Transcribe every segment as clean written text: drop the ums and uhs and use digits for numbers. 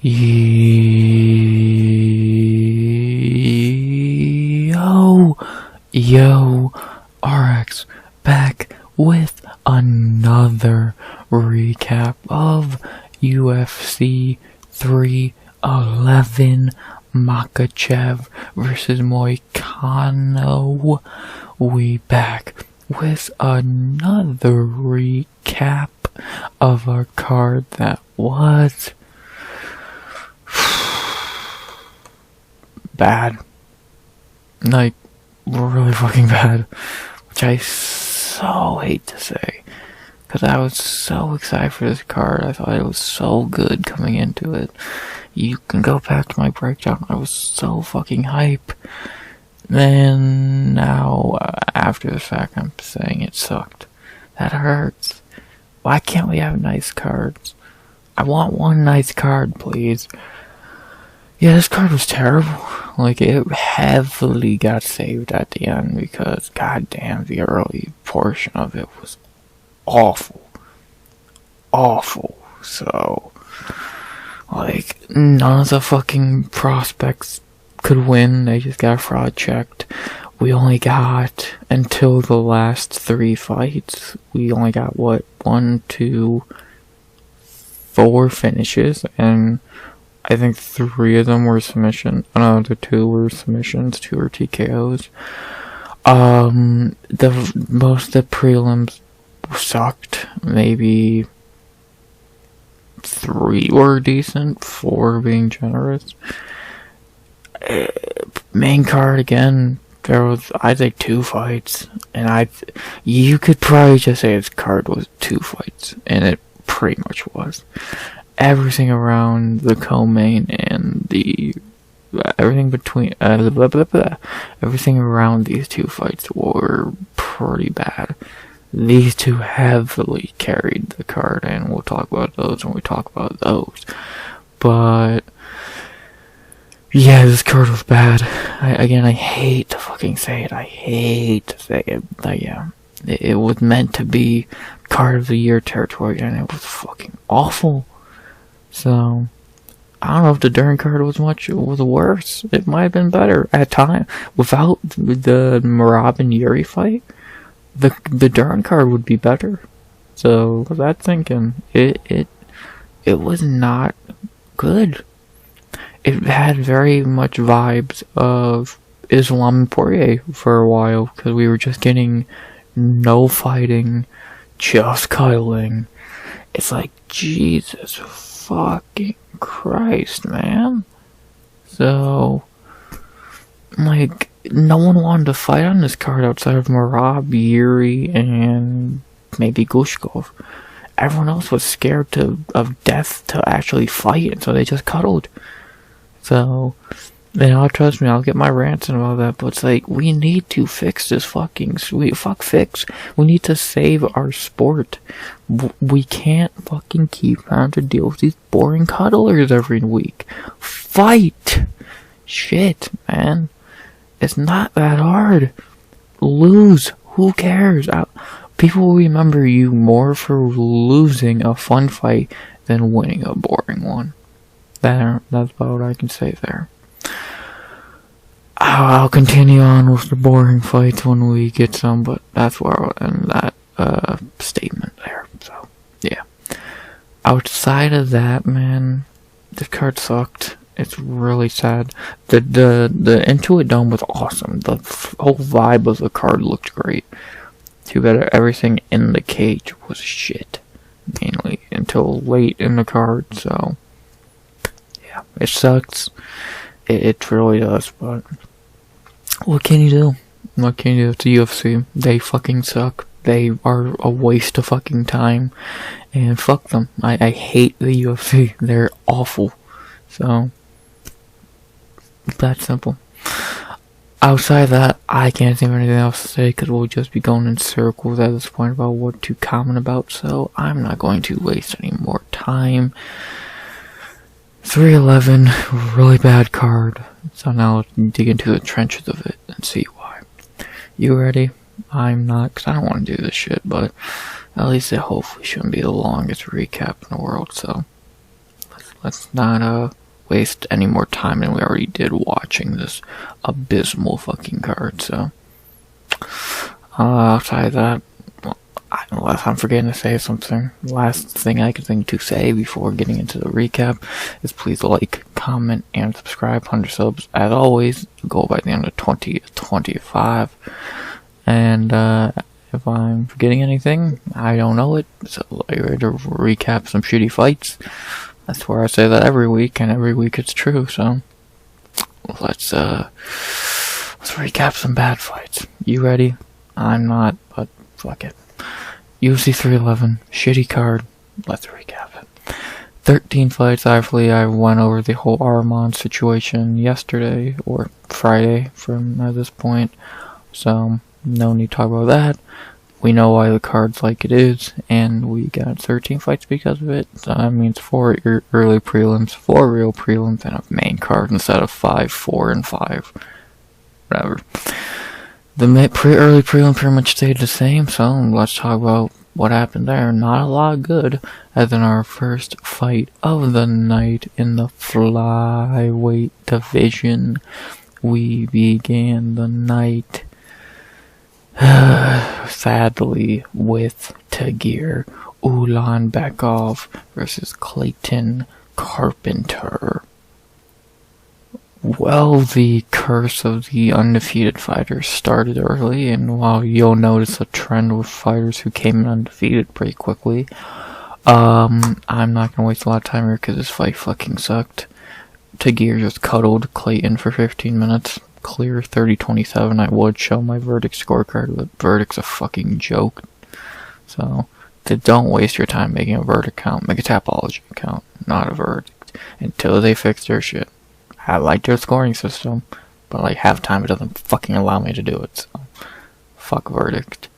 Yo, RX back with another recap of UFC 311 Makhachev versus Moicano. We back with another recap of our card that was bad. Like, really fucking bad. Which I so hate to say. Because I was so excited for this card. I thought it was so good coming into it. You can go back to my breakdown. I was so fucking hype. Then now, after the fact, I'm saying it sucked. That hurts. Why can't we have nice cards? I want one nice card, please. Yeah, this card was terrible. Like, it heavily got saved at the end because, goddamn, the early portion of it was awful. Awful. So, like, none of the fucking prospects could win. They just got fraud checked. We only got, until the last 3 fights, we only got, 1, 2, 4 finishes, and I think 3 of them were submission. No, the 2 were submissions, 2 were TKOs. Most of the prelims sucked. Maybe 3 were decent, 4 being generous. Main card again, there was, I think, 2 fights, and you could probably just say this card was 2 fights, and it pretty much was. Everything around the co-main and everything between, everything around these 2 fights were pretty bad. These 2 heavily carried the card, and we'll talk about those when we talk about those. But yeah, this card was bad. I hate to fucking say it. I hate to say it. But yeah, it was meant to be card of the year territory, and it was fucking awful. So, I don't know if the Dern card was worse. It might have been better at time. Without the Merab and Jiří fight, the Dern card would be better. So, with that thinking, it was not good. It had very much vibes of Islam and Poirier for a while, because we were just getting no fighting, just cuddling. It's like, Jesus fucking Christ, man. So, like, no one wanted to fight on this card outside of Merab, Jiří, and maybe Guskov. Everyone else was scared of death to actually fight, and so they just cuddled. So, trust me, I'll get my rants and all that, but it's like, we need to fix this fucking fix. We need to save our sport. We can't fucking keep having to deal with these boring cuddlers every week. Fight! Shit, man. It's not that hard. Lose. Who cares? People will remember you more for losing a fun fight than winning a boring one. That's about what I can say there. I'll continue on with the boring fights when we get some, but that's where I'll end that statement there. So, yeah. Outside of that, man, the card sucked. It's really sad. The Intuit Dome was awesome. The whole vibe of the card looked great. Too bad everything in the cage was shit. Mainly until late in the card, so yeah, it sucks. It really does, but what can you do? What can you do? It's the UFC. They fucking suck. They are a waste of fucking time. And fuck them. I hate the UFC. They're awful. So, that's simple. Outside of that, I can't think of anything else to say because we'll just be going in circles at this point about what to comment about. So, I'm not going to waste any more time. 311, really bad card. So now let's dig into the trenches of it and see why. You ready? I'm not, because I don't want to do this shit, but at least it hopefully shouldn't be the longest recap in the world, so let's not waste any more time than we already did watching this abysmal fucking card. So outside that, unless I'm forgetting to say something, last thing I can think to say before getting into the recap is please like, comment, and subscribe. 100 subs, as always, goal by the end of 2025. And if I'm forgetting anything, I don't know it. So are you ready to recap some shitty fights? That's where I say that every week, and every week it's true. So let's recap some bad fights. You ready? I'm not, but fuck it. UFC 311, shitty card. Let's recap it. 13 fights. Obviously, I went over the whole Armand situation yesterday, or Friday from at this point. So, no need to talk about that. We know why the card's like it is, and we got 13 fights because of it. So that means 4 early prelims, 4 real prelims, and a main card instead of 5, 4, and 5. Whatever. The early prelim pretty much stayed the same, so let's talk about what happened there. Not a lot good, as in our first fight of the night in the flyweight division. We began the night, sadly, with Tagir Ulanbekov versus Clayton Carpenter. Well, the curse of the undefeated fighters started early, and while you'll notice a trend with fighters who came in undefeated pretty quickly, I'm not gonna waste a lot of time here because this fight fucking sucked. Tagir just cuddled Clayton for 15 minutes, clear 30-27. I would show my verdict scorecard, but verdict's a fucking joke. So, don't waste your time making a verdict count. Make a Tapology count, not a verdict, until they fix their shit. I like their scoring system, but like half the time it doesn't fucking allow me to do it, so fuck verdict.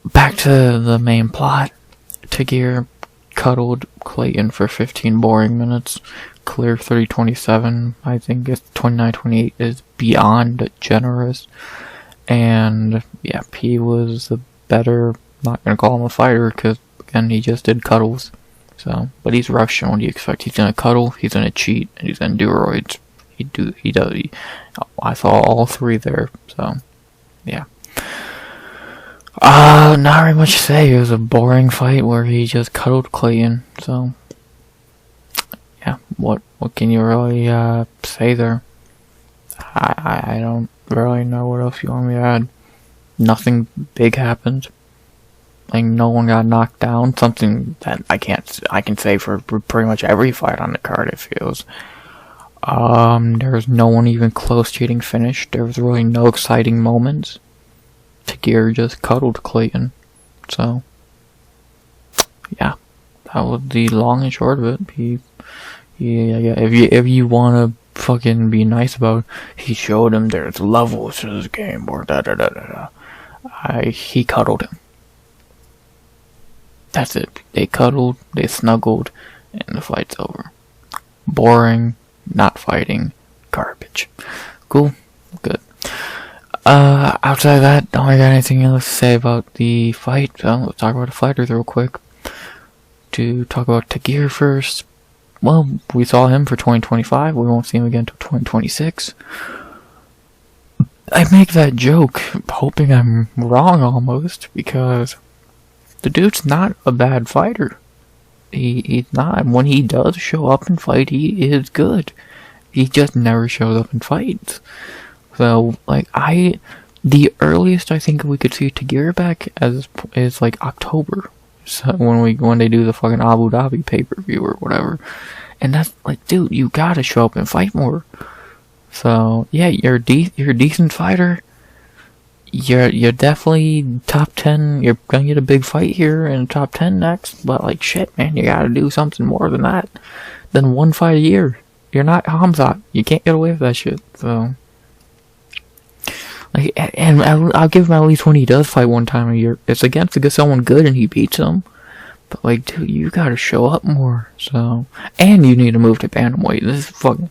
Back to the main plot. Tagir cuddled Clayton for 15 boring minutes, clear 30-27. I think it's 29-28 is beyond generous, and yeah, he was the better, not gonna call him a fighter, because again, he just did cuddles. So, but he's Russian. What do you expect? He's gonna cuddle, he's gonna cheat, and he's gonna do roids. I saw all 3 there. So, yeah. Not very much to say. It was a boring fight where he just cuddled Clayton. So, yeah. What can you really say there? I don't really know what else you want me to add. Nothing big happened. Like, no one got knocked down. Something that I can say for pretty much every fight on the card, it feels. There's no one even close to getting finished. There was really no exciting moments. Tagir just cuddled Clayton. So, yeah. That was the long and short of it. If you wanna fucking be nice about it, he showed him there's levels to this game, or he cuddled him. That's it. They cuddled, they snuggled, and the fight's over. Boring, not fighting, garbage. Cool, good. Outside of that, don't I got anything else to say about the fight? So let's talk about the fighters real quick. To talk about Tagir first. Well, we saw him for 2025. We won't see him again until 2026. I make that joke, hoping I'm wrong almost, because the dude's not a bad fighter. He's not. When he does show up and fight, he is good. He just never shows up and fights. So, like, the earliest I think we could see Tagir back is like October. So when they do the fucking Abu Dhabi pay-per-view or whatever. And that's like, dude, you gotta show up and fight more. So, yeah, you're a decent fighter. You're definitely top 10. You're gonna get a big fight here in top 10 next. But like, shit, man, you gotta do something more than that. Than one fight a year. You're not Hamzat. You can't get away with that shit. So, like, and I'll give him at least when he does fight one time a year. It's against someone good and he beats him. But like, dude, you gotta show up more. So, and you need to move to bantamweight. This is fucking.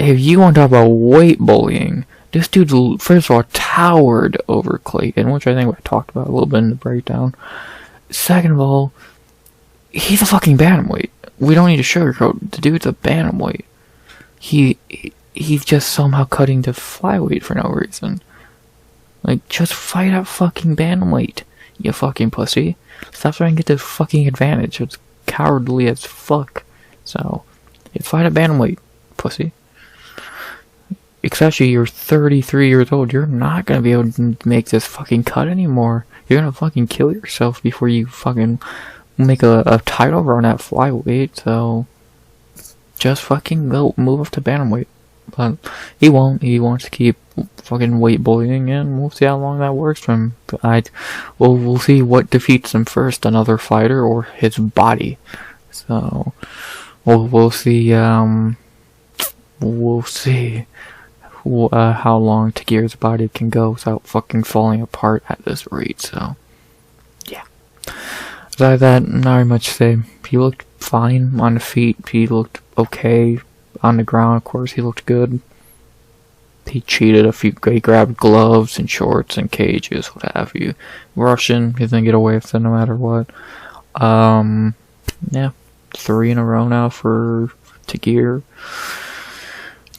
If you want to talk about weight bullying, this dude, first of all, towered over Clayton, which I think we talked about a little bit in the breakdown. Second of all, he's a fucking bantamweight. we don't need to sugarcoat. The dude's a bantamweight. He's just somehow cutting to flyweight for no reason. Like, just fight at fucking bantamweight, you fucking pussy. Stop trying to get the fucking advantage. It's cowardly as fuck. So, you fight at bantamweight, pussy. Especially you're 33 years old. You're not gonna be able to make this fucking cut anymore. You're gonna fucking kill yourself before you fucking make a title run at flyweight. So, just fucking go move up to bantamweight. But he won't. He wants to keep fucking weight bullying, and we'll see how long that works for him. We'll see what defeats him first, another fighter or his body. So we'll see. We'll see how long Tagir's body can go without fucking falling apart at this rate. So yeah. Besides that, not very much to say. He looked fine on the feet. He looked okay. On the ground, of course, he looked good. He cheated a few. He grabbed gloves and shorts and cages, what have you. Russian, he's gonna get away with it no matter what. Yeah, 3 in a row now for Tagir.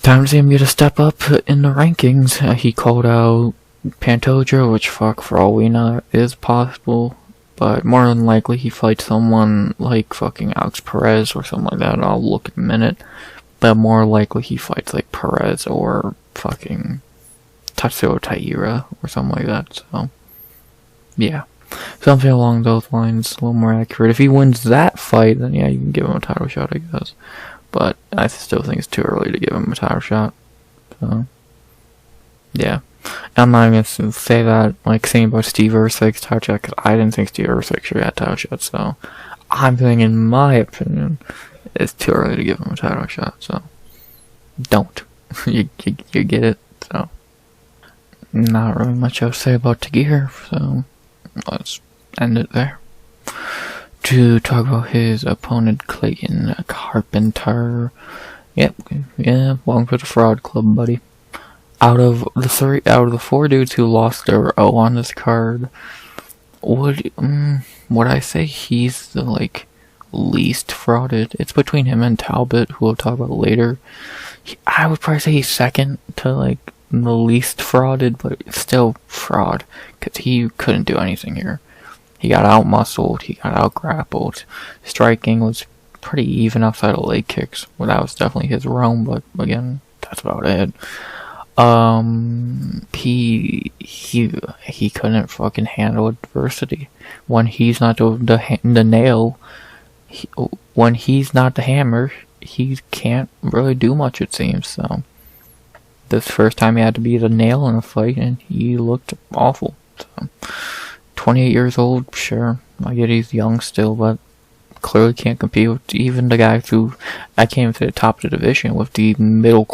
Time to see him get a step up in the rankings. He called out Pantoja, which fuck, for all we know, is possible. But more than likely, he fights someone like fucking Alex Perez or something like that. I'll look in a minute. But more likely he fights like Pérez or fucking Tatsuo Taira or something like that. So, yeah. Something along those lines, a little more accurate. If he wins that fight, then yeah, you can give him a title shot, I guess. But I still think it's too early to give him a title shot. So, yeah. I'm not even going to say that, like, saying about Steve Ursic's title shot, because I didn't think Steve Ursic should have title shot, so I'm saying, in my opinion, it's too early to give him a title shot, so don't. you get it, so not really much else to say about Tagir, so let's end it there. To talk about his opponent, Clayton Carpenter. Yep, yeah, welcome to the fraud club, buddy. Out of the 4 dudes who lost their O on this card, would I say he's the, like, least frauded? It's between him and Talbot, who we'll talk about later. I would probably say he's second to, like, the least frauded, but still fraud, because he couldn't do anything here. He got out-muscled, he got out-grappled. Striking was pretty even outside of leg kicks. Well, that was definitely his realm, but again, that's about it. He couldn't fucking handle adversity. When he's not the nail, when he's not the hammer, he can't really do much, it seems. So this first time he had to be the nail in a fight, and he looked awful. So 28 years old, sure, I get he's young still, but clearly can't compete with even the guys who I came to the top of the division with the middle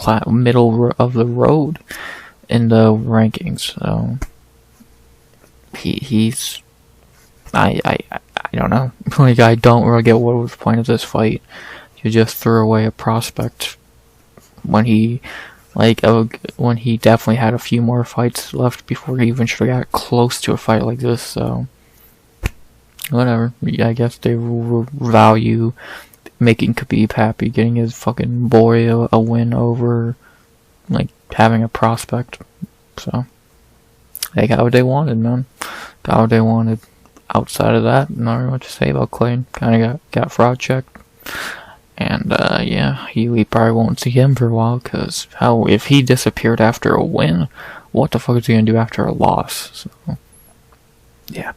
of the road in the rankings. So he's I don't know. Like, I don't really get what was the point of this fight. You just threw away a prospect when he definitely had a few more fights left before he even should have got close to a fight like this. So whatever. I guess they value making Khabib happy, getting his fucking boy a win over, like, having a prospect. So they got what they wanted, man. Got what they wanted. Outside of that, not really much to say about Clayton. Kind of got fraud checked. And, yeah, we probably won't see him for a while, because if he disappeared after a win, what the fuck is he gonna do after a loss? So, yeah.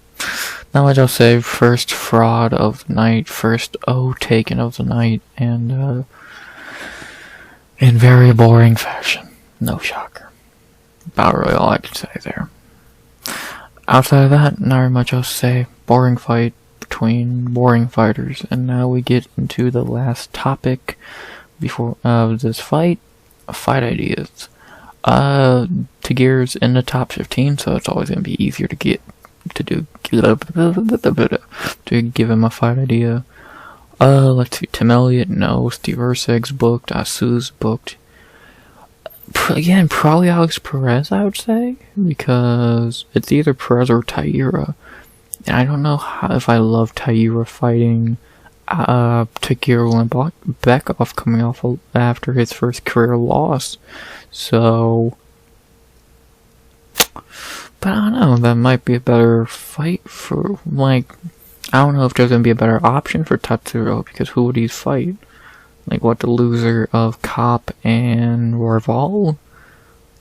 Not much I'll say. First fraud of the night, first O taken of the night, and, in very boring fashion. No shocker. About really all I can say there. Outside of that, not very much else to say. Boring fight between boring fighters. And now we get into the last topic before this fight. Fight ideas. Tagir's in the top 15, so it's always going to be easier to give him a fight idea. Let's see. Tim Elliott, no. Steve Ursic's booked. Asu's booked. Again, probably Alex Perez, I would say, because it's either Perez or Taira. And I don't know if I love Taira fighting Tagir Ulanbekov coming off after his first career loss. So, but I don't know, that might be a better fight for, like, I don't know if there's gonna be a better option for Tatsuro, because who would he fight? Like, what, the loser of Cop and Royval?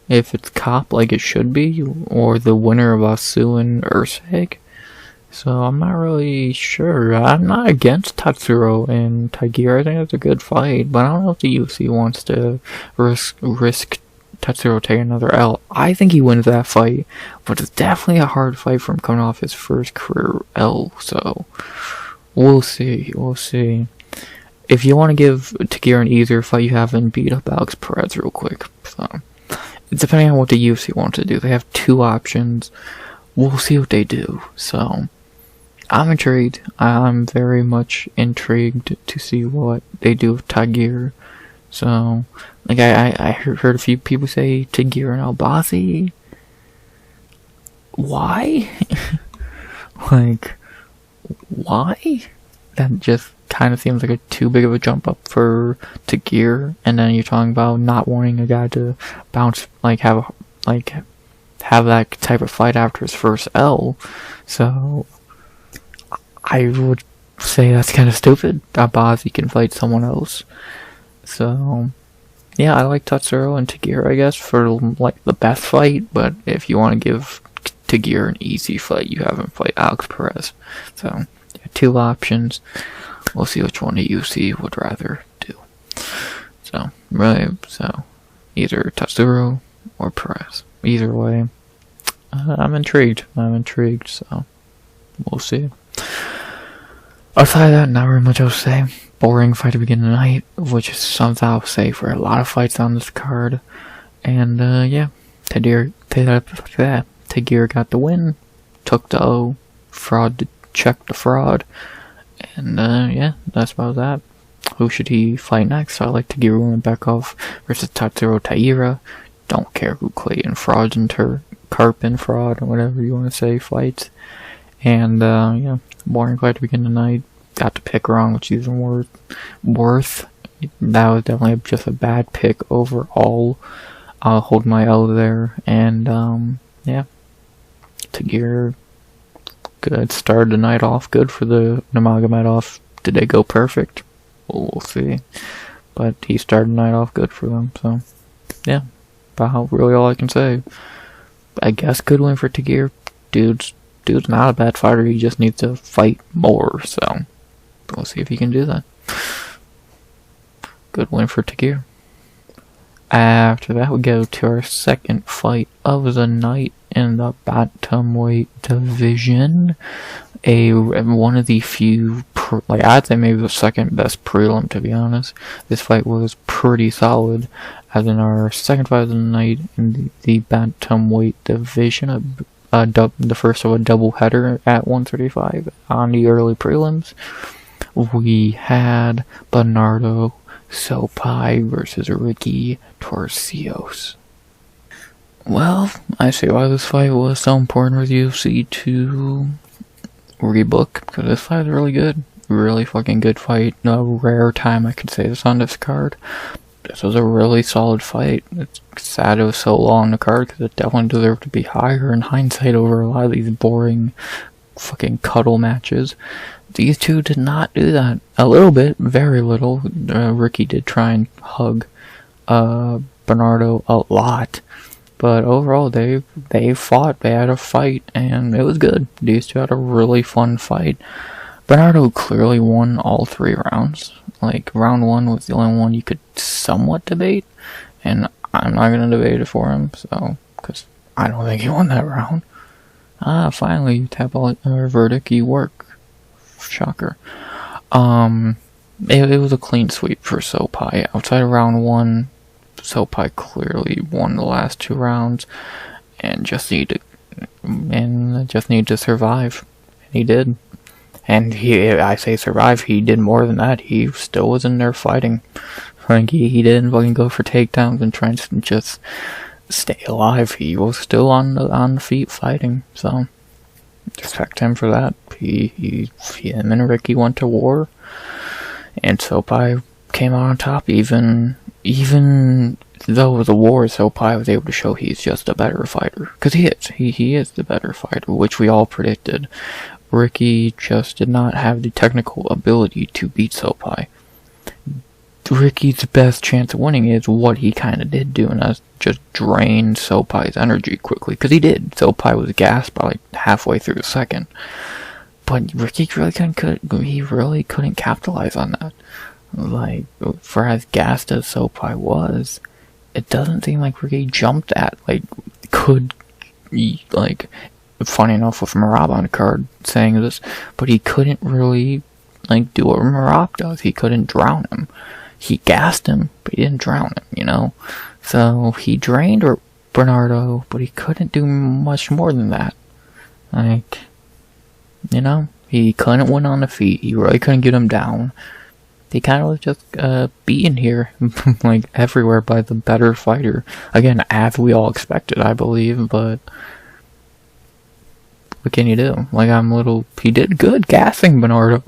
If it's Cop like it should be, or the winner of Asu and Urseg? So I'm not really sure. I'm not against Tatsuro and Tagir. I think it's a good fight, but I don't know if the UFC wants to risk Tatsuro taking another L. I think he wins that fight, but it's definitely a hard fight for him coming off his first career L. So we'll see. We'll see. If you want to give Tagir an easier fight, you have him beat up Alex Perez real quick. So it's depending on what the UFC wants to do. They have two options. We'll see what they do. So I'm intrigued. I'm very much intrigued to see what they do with Tagir. So, like, I heard a few people say Tagir and Albazi. Why? Like, why? That just kind of seems like a too big of a jump up for Tagir. And then you're talking about not wanting a guy to bounce, like, have that type of fight after his first L. So I would say that's kind of stupid. Albazi can fight someone else. So yeah, I like Tatsuro and Tagir, I guess, for like the best fight. But if you want to give Tagir an easy fight, you have him fight Alex Perez. So yeah, two options. We'll see which one the UFC would rather do. So right, so either Tatsuro or Perez. Either way, I'm intrigued. So we'll see. Outside of that, not very much else to say. Boring fight to begin the night, which is something I'll say for a lot of fights on this card. And yeah, Tagir got the win, took the O, checked the fraud, and yeah, that's about that. Who should he fight next? I like Tagir Ulanbekov versus Tatsuro Taira. Don't care who Clayton Fraudenter, Carpenter fraud, or whatever you want to say, fights. And yeah, boring fight to begin the night. Got to pick wrong, which isn't worth. That was definitely just a bad pick overall. I'll hold my L there. And yeah, Tagir good, started the night off good for the Nurmagomedov. Did they go perfect? We'll see. But he started the night off good for them. So yeah, about really all I can say. I guess good win for Tagir. Dude's not a bad fighter. He just needs to fight more. So we'll see if he can do that. Good win for Tagir. After that, we go to our second fight of the night in the bantamweight division. One of the few, I'd say maybe the second best prelim, to be honest. This fight was pretty solid. As in our second fight of the night in the bantamweight division, the first of a doubleheader at 135 on the early prelims. We had Benardo Sopaj versus Ricky Turcios. Well, I see why this fight was so important with UFC to rebook, because this fight is really good. Really fucking good fight. No rare time I could say this on this card. This was a really solid fight. It's sad it was so long in the card, because it definitely deserved to be higher in hindsight over a lot of these boring fucking cuddle matches. These two did not do that. A little bit, very little. Ricky did try and hug Benardo a lot. But overall, they fought, they had a fight, and it was good. These two had a really fun fight. Benardo clearly won all three rounds. Like, round one was the only one you could somewhat debate, and I'm not going to debate it for him, so, because I don't think he won that round. Finally, you tap all verdict, you work. Shocker. It was a clean sweep for Sopaj. Outside of round one, Sopaj clearly won the last two rounds, and just needed to survive. And he did. And I say survive, he did more than that. He still was in there fighting. Like, he didn't fucking go for takedowns and try to just stay alive. He was still on the feet fighting. So respect him for that. Him and Ricky went to war. And Sopaj came out on top, even though it was a war, Sopaj was able to show he's just a better fighter. Because he is the better fighter, which we all predicted. Ricky just did not have the technical ability to beat Sopaj. Ricky's best chance of winning is what he kind of did do, and that's just drain Sopaj's energy quickly. Because he did. Sopaj was gassed by like halfway through the second. But Ricky really couldn't capitalize on that. Like, for as gassed as Sopaj was, it doesn't seem like Ricky jumped at, funny enough with Merab on the card saying this, but he couldn't really, do what Merab does. He couldn't drown him. He gassed him, but he didn't drown him, So, he drained Benardo, but he couldn't do much more than that. He couldn't win on the feet. He really couldn't get him down. He kind of was just beaten here, everywhere by the better fighter. Again, as we all expected, I believe, but what can you do? He did good gassing Benardo.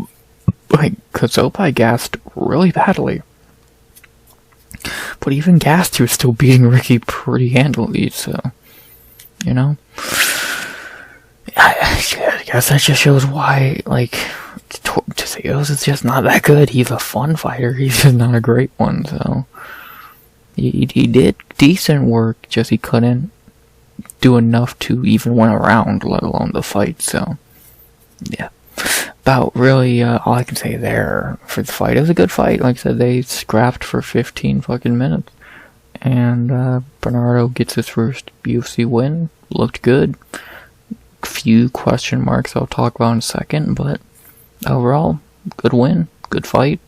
Because Sopaj gassed really badly. But even gassed, he was still beating Ricky pretty handily, so, I guess that just shows why, Turcios is just not that good. He's a fun fighter, he's just not a great one, so. He did decent work, just he couldn't do enough to even win a round, let alone the fight, so. Yeah. About really, all I can say there for the fight. It was a good fight. Like I said, they scrapped for 15 fucking minutes. And, Benardo gets his first UFC win. Looked good. Few question marks I'll talk about in a second, but overall, good win, good fight.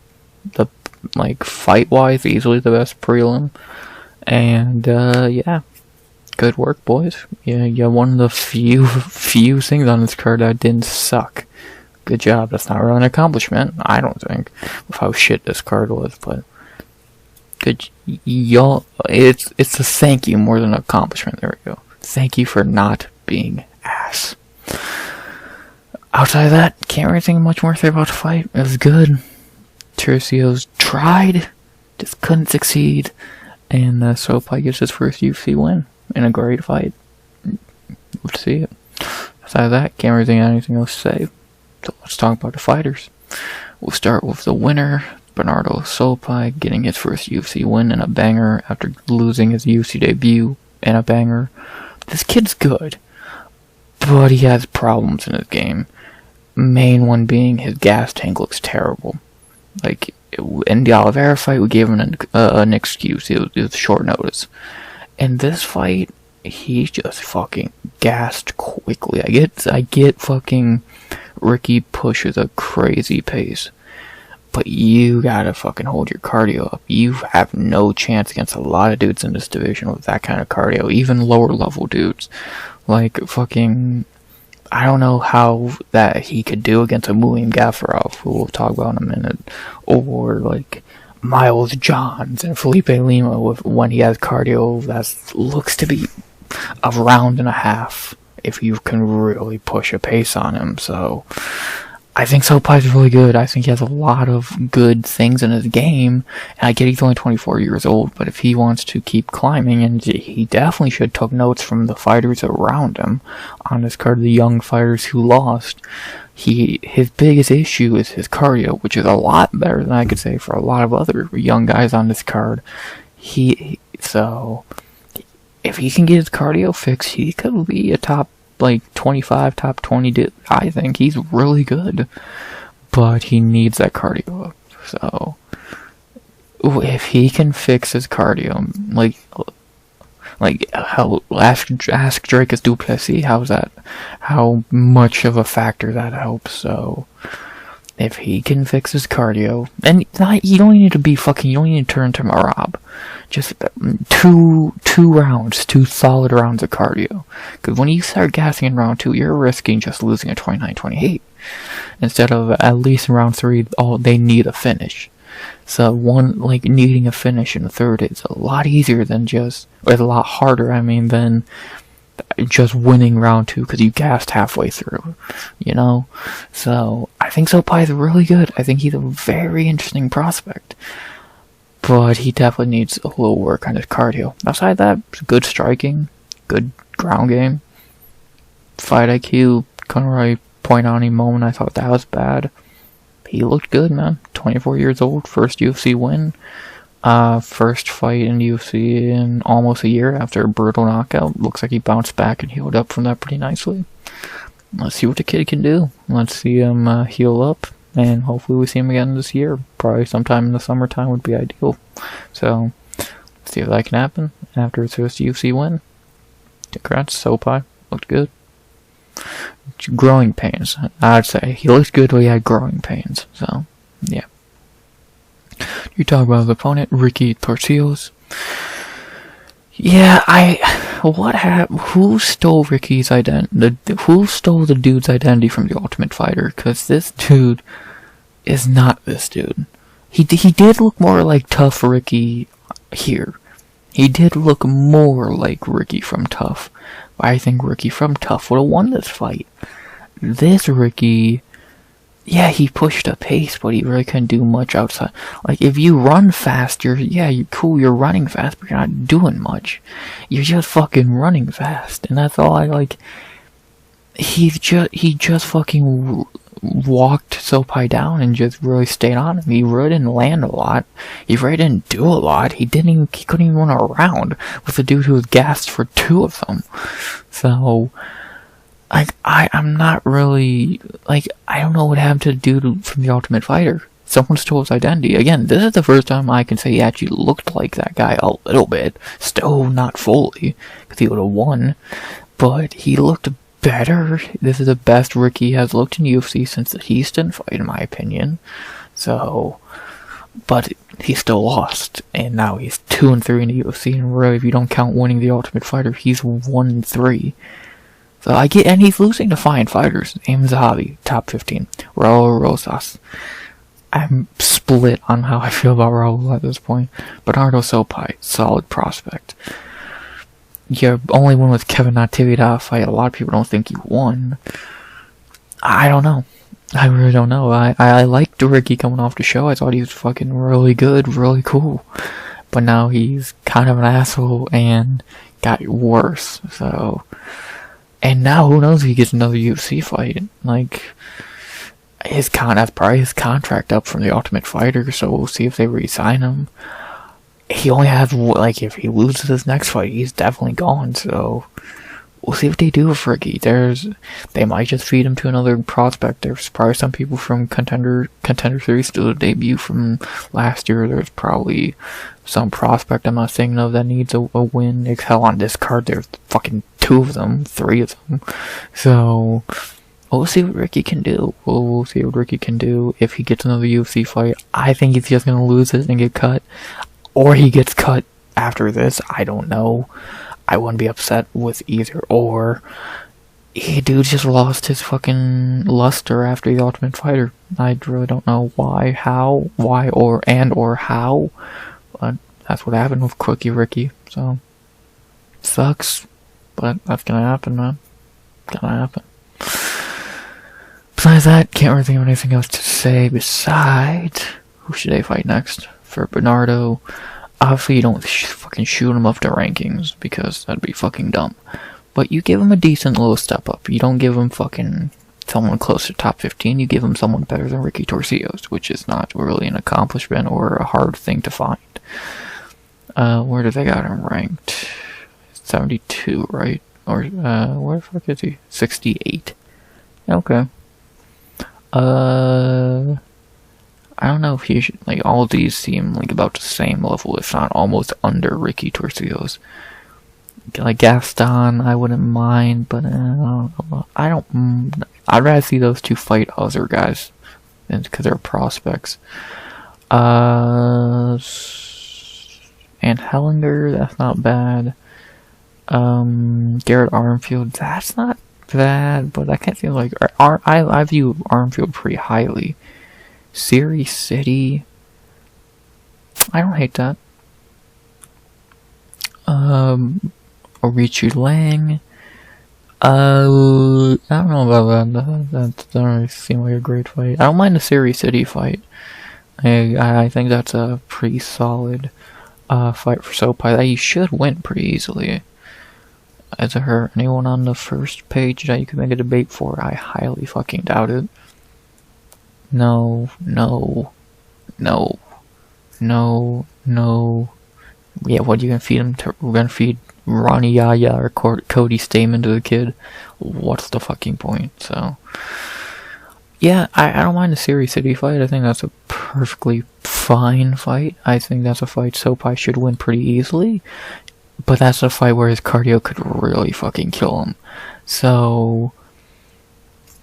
Fight-wise, easily the best prelim. And, yeah, good work, boys. Yeah, one of the few things on this card that didn't suck. Good job. That's not really an accomplishment, I don't think, with how shit this card was, but good. Y'all, it's a thank you more than an accomplishment. There we go. Thank you for not being ass. Outside of that, can't really think much more to say about the fight. It was good. Turcios tried, just couldn't succeed, and Sopaj gets his first UFC win in a great fight. Love to see it. Outside of that, can't really think of anything else to say. So let's talk about the fighters. We'll start with the winner, Benardo Sopaj, getting his first UFC win in a banger after losing his UFC debut in a banger. This kid's good, but he has problems in his game. Main one being his gas tank looks terrible. In the Oliveira fight, we gave him an excuse. It was short notice. In this fight, he just fucking gassed quickly. I get fucking Ricky pushes a crazy pace, but you gotta fucking hold your cardio up. You have no chance against a lot of dudes in this division with that kind of cardio, even lower level dudes. I don't know how that he could do against a Muin Gafurov, who we'll talk about in a minute, or Miles Johns and Felipe Lima when he has cardio that looks to be a round and a half if you can really push a pace on him. So I think Sopaj's really good. I think he has a lot of good things in his game, and I get he's only 24 years old, but if he wants to keep climbing, and he definitely should take notes from the fighters around him on this card, the young fighters who lost. His biggest issue is his cardio, which is a lot better than I could say for a lot of other young guys on this card. So if he can get his cardio fixed, he could be a top 25, top 20 dude. I think he's really good, but he needs that cardio up. So if he can fix his cardio, ask Drake Duplessis, how much of a factor that helps. So if he can fix his cardio, and you don't need to turn to Merab. Just two solid rounds of cardio. Because when you start gassing in round 2, you're risking just losing a 29-28. Instead of at least in round 3, they need a finish. So needing a finish in the third is a lot easier than it's a lot harder, than just winning round 2 because you gassed halfway through, you know? So, I think Sopaj is really good. I think he's a very interesting prospect. But he definitely needs a little work on his cardio. Outside that, good striking, good ground game, fight IQ. Couldn't really point out any moment I thought that was bad. He looked good, man. 24 years old, first UFC win. First fight in UFC in almost a year after a brutal knockout. Looks like he bounced back and healed up from that pretty nicely. Let's see what the kid can do. Let's see him heal up. And hopefully we see him again this year. Probably sometime in the summertime would be ideal. So, let's see if that can happen after his first UFC win. Congrats, Sopaj. Looked good. Growing pains, I'd say. He looked good, but he had growing pains. So, yeah. You talk about the opponent, Ricky Turcios. Yeah, what happened? Who stole Ricky's identity? Who stole the dude's identity from the Ultimate Fighter? Because this dude is not this dude. He did look more like Tough Ricky here. He did look more like Ricky from Tough. I think Ricky from Tough would have won this fight. This Ricky, yeah, he pushed a pace, but he really couldn't do much outside. Like, if you run fast, you're cool, you're running fast, but you're not doing much. You're just fucking running fast, and that's all I like. He just fucking walked Sopaj down and just really stayed on him. He really didn't land a lot. He really didn't do a lot. He couldn't even run around with a dude who was gassed for 2 of them. So, I'm not really, I don't know what happened to the dude from the Ultimate Fighter. Someone stole his identity. Again, this is the first time I can say he actually looked like that guy a little bit. Still not fully, because he would have won. But he looked better. This is the best Ricky has looked in UFC since the Houston fight, in my opinion. So, but he still lost. And now he's 2-3 in the UFC. And really, if you don't count winning the Ultimate Fighter, he's 1-3. So I get, and he's losing to fine fighters. Aim Zahavi, top 15. Raul Rosas. I'm split on how I feel about Raul at this point. Benardo Sopaj, solid prospect. Your only one with Kevin Natividad fight. A lot of people don't think he won. I don't know. I really don't know. I liked Ricky coming off the show. I thought he was fucking really good, really cool. But now he's kind of an asshole and got worse. So. And now, who knows if he gets another UFC fight. That's probably his contract up from the Ultimate Fighter, so we'll see if they re-sign him. He only has, if he loses his next fight, he's definitely gone, so we'll see what they do with Ricky. They might just feed him to another prospect. There's probably some people from Contender Series still a debut from last year. There's probably some prospect I'm not thinking of that needs a win. Hell, on this card, there's fucking 2 of them, 3 of them. So, we'll see what Ricky can do. We'll see what Ricky can do if he gets another UFC fight. I think he's just gonna lose it and get cut. Or he gets cut after this. I don't know. I wouldn't be upset with either or. Dude just lost his fucking luster after the Ultimate Fighter. I really don't know why, how, or how. But that's what happened with Quickie Ricky. So, sucks. But that's gonna happen, man. Gonna happen. Besides that, can't really think of anything else to say besides, who should they fight next? For Benardo, obviously you don't fucking shoot him up to rankings, because that'd be fucking dumb. But you give him a decent little step up. You don't give him fucking someone close to top 15, you give him someone better than Ricky Turcios, which is not really an accomplishment or a hard thing to find. Where do they got him ranked? 72, right? Or, where the fuck is he? 68. Okay. I don't know if he should, all of these seem about the same level, if not almost under Ricky Turcios. Gaston, I wouldn't mind, but I'd rather see those 2 fight other guys, because they're prospects. And Hellinger, that's not bad. Garrett Armfield, that's not bad, but I can't feel I view Armfield pretty highly. Siri City, I don't hate that. Orichu Lang, I don't know about that. That doesn't really seem like a great fight. I don't mind the Siri City fight. I think that's a pretty solid fight for Sopaj that he should win pretty easily. Is there anyone on the first page that you could make a debate for? I highly fucking doubt it. No. Yeah, what are you gonna feed him? We're gonna feed Ronnie Yaya or Cody Stamen to the kid? What's the fucking point? So, yeah, I don't mind the Siri City fight. I think that's a perfectly fine fight. I think that's a fight Sopaj should win pretty easily. But that's a fight where his cardio could really fucking kill him. So,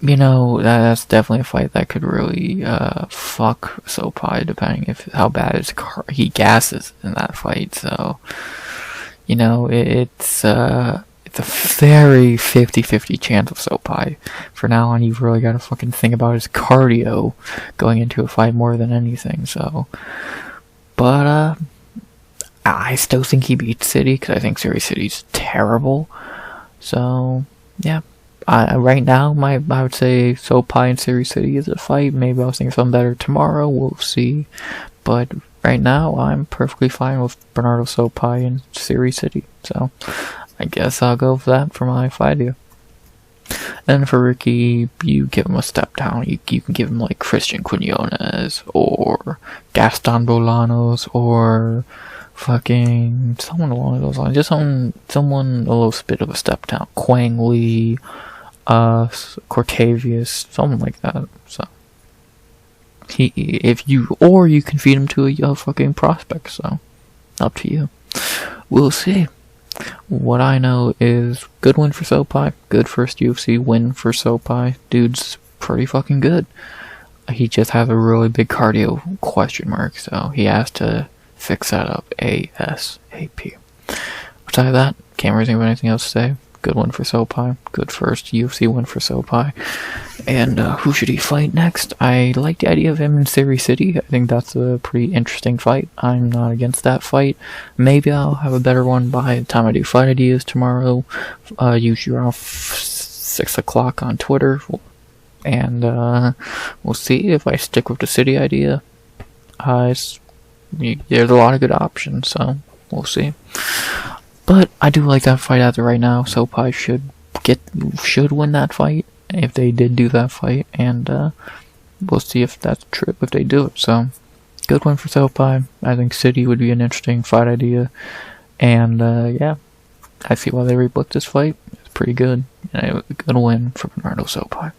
you know, that's definitely a fight that could really fuck Sopaj, depending how bad he gasses in that fight. So, you know, it's a very 50-50 chance of Sopaj. For now on, you've really got to fucking think about his cardio going into a fight more than anything. So, but I still think he beats City, because I think Siri City's terrible. So, yeah. Right now, I would say Sopaj and Siri City is a fight. Maybe I'll think something better tomorrow. We'll see. But right now, I'm perfectly fine with Benardo Sopaj and Siri City. So, I guess I'll go for that for my fight idea. And for Ricky, you give him a step down. You can give him like Christian Quinones or Gaston Bolanos or fucking someone along those lines. Just someone a little bit of a step down. Quang Lee, Cortavius, someone like that. So you can feed him to a fucking prospect. So up to you. We'll see. What I know is good win for Sopaj. Good first UFC win for Sopaj. Dude's pretty fucking good. He just has a really big cardio question mark, so he has to fix that up ASAP. Besides that, can't really think of anything else to say. Good one for Sopaj. Good first UFC win for Sopaj. And who should he fight next? I like the idea of him in Siri City. I think that's a pretty interesting fight. I'm not against that fight. Maybe I'll have a better one by the time I do fight ideas tomorrow. Usually around 6 o'clock on Twitter. And we'll see if I stick with the City idea. There's a lot of good options, so we'll see. But I do like that fight as of right now. Sopaj should win that fight if they did do that fight, and we'll see if that's true if they do it. So good one for Sopaj. I think City would be an interesting fight idea, and yeah, I see why they rebooked this fight. It's pretty good, and it was a good win for Benardo Sopaj.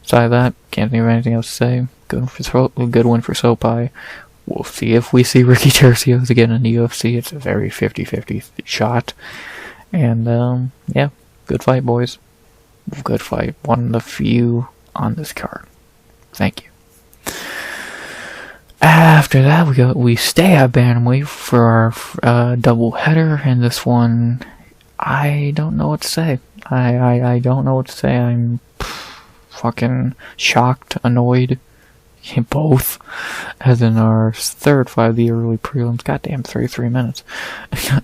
Besides that, can't think of anything else to say. Good win for Sopaj. We'll see if we see Ricky Turcios again in the UFC. It's a very 50-50 shot. And, yeah, good fight, boys. Good fight. One of the few on this card. Thank you. After that, we stay at Bantamweight for our double header. And this one, I don't know what to say. I don't know what to say. I'm fucking shocked, annoyed. Both, as in our third fight of the early prelims. Goddamn, 33 minutes.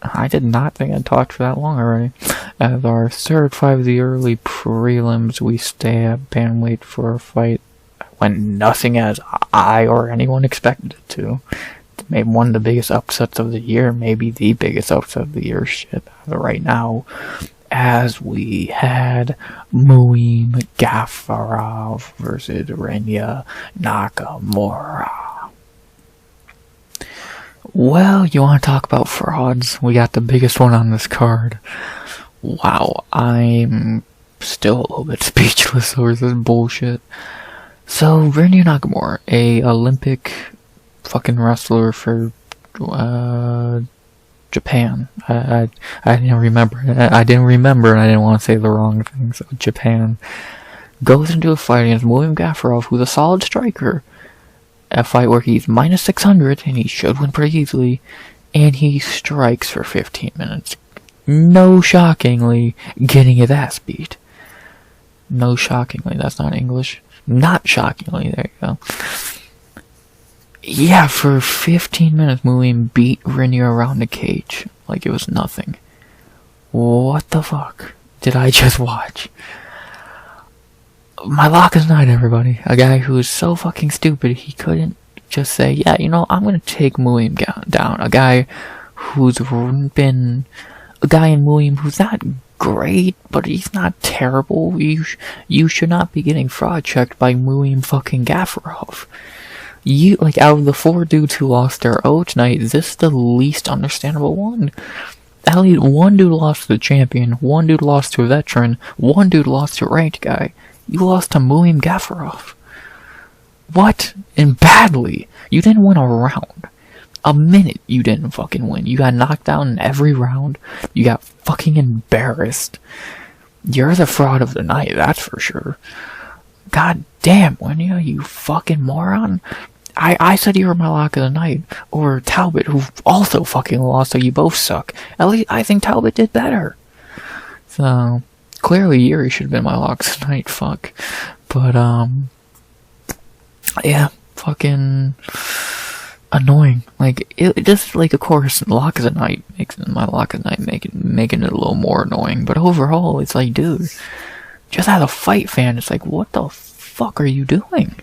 I did not think I'd talked for that long already. As our third fight of the early prelims, we stay at bantamweight for a fight when nothing as I or anyone expected it to. Maybe one of the biggest upsets of the year, maybe the biggest upset of the year. Shit, right now. As we had Muin Gafurov versus Rinya Nakamura. Well, you want to talk about frauds? We got the biggest one on this card. Wow, I'm still a little bit speechless over this bullshit. So, Rinya Nakamura, a Olympic fucking wrestler for Japan. I didn't remember. I didn't remember, and I didn't want to say the wrong thing. So Japan goes into a fight against Muin Gafurov, who's a solid striker. A fight where he's minus 600, and he should win pretty easily. And he strikes for 15 minutes. No shockingly, getting his ass beat. No shockingly, that's not English. Not shockingly, there you go. Yeah, for 15 minutes, Muin beat Reinier around the cage like it was nothing. What the fuck? did I just watch? My lock of the night, everybody. A guy who is so fucking stupid he couldn't just say, yeah, you know, I'm gonna take Muin down. A guy who's been... A guy in Muin who's not great, but he's not terrible. You should not be getting fraud checked by Muin fucking Gafurov. You, like, out of the 4 dudes who lost their O tonight, this is the least understandable one. At least one dude lost to the champion, one dude lost to a veteran, one dude lost to a ranked guy. You lost to Muin Gafurov. What? And badly. You didn't win a round. A minute you didn't fucking win. You got knocked down in every round. You got fucking embarrassed. You're the fraud of the night, that's for sure. God damn, Rinya, you fucking moron. I said you were my lock of the night. Or Talbot, who also fucking lost, so you both suck. At least I think Talbot did better. So, clearly Jiří should have been my lock of the night, fuck. But, yeah, fucking... annoying. Like, it just, like, of course, lock of the night makes my lock of the night making it a little more annoying, but overall, it's like, dude, just as a fight fan, it's like, what the fuck are you doing?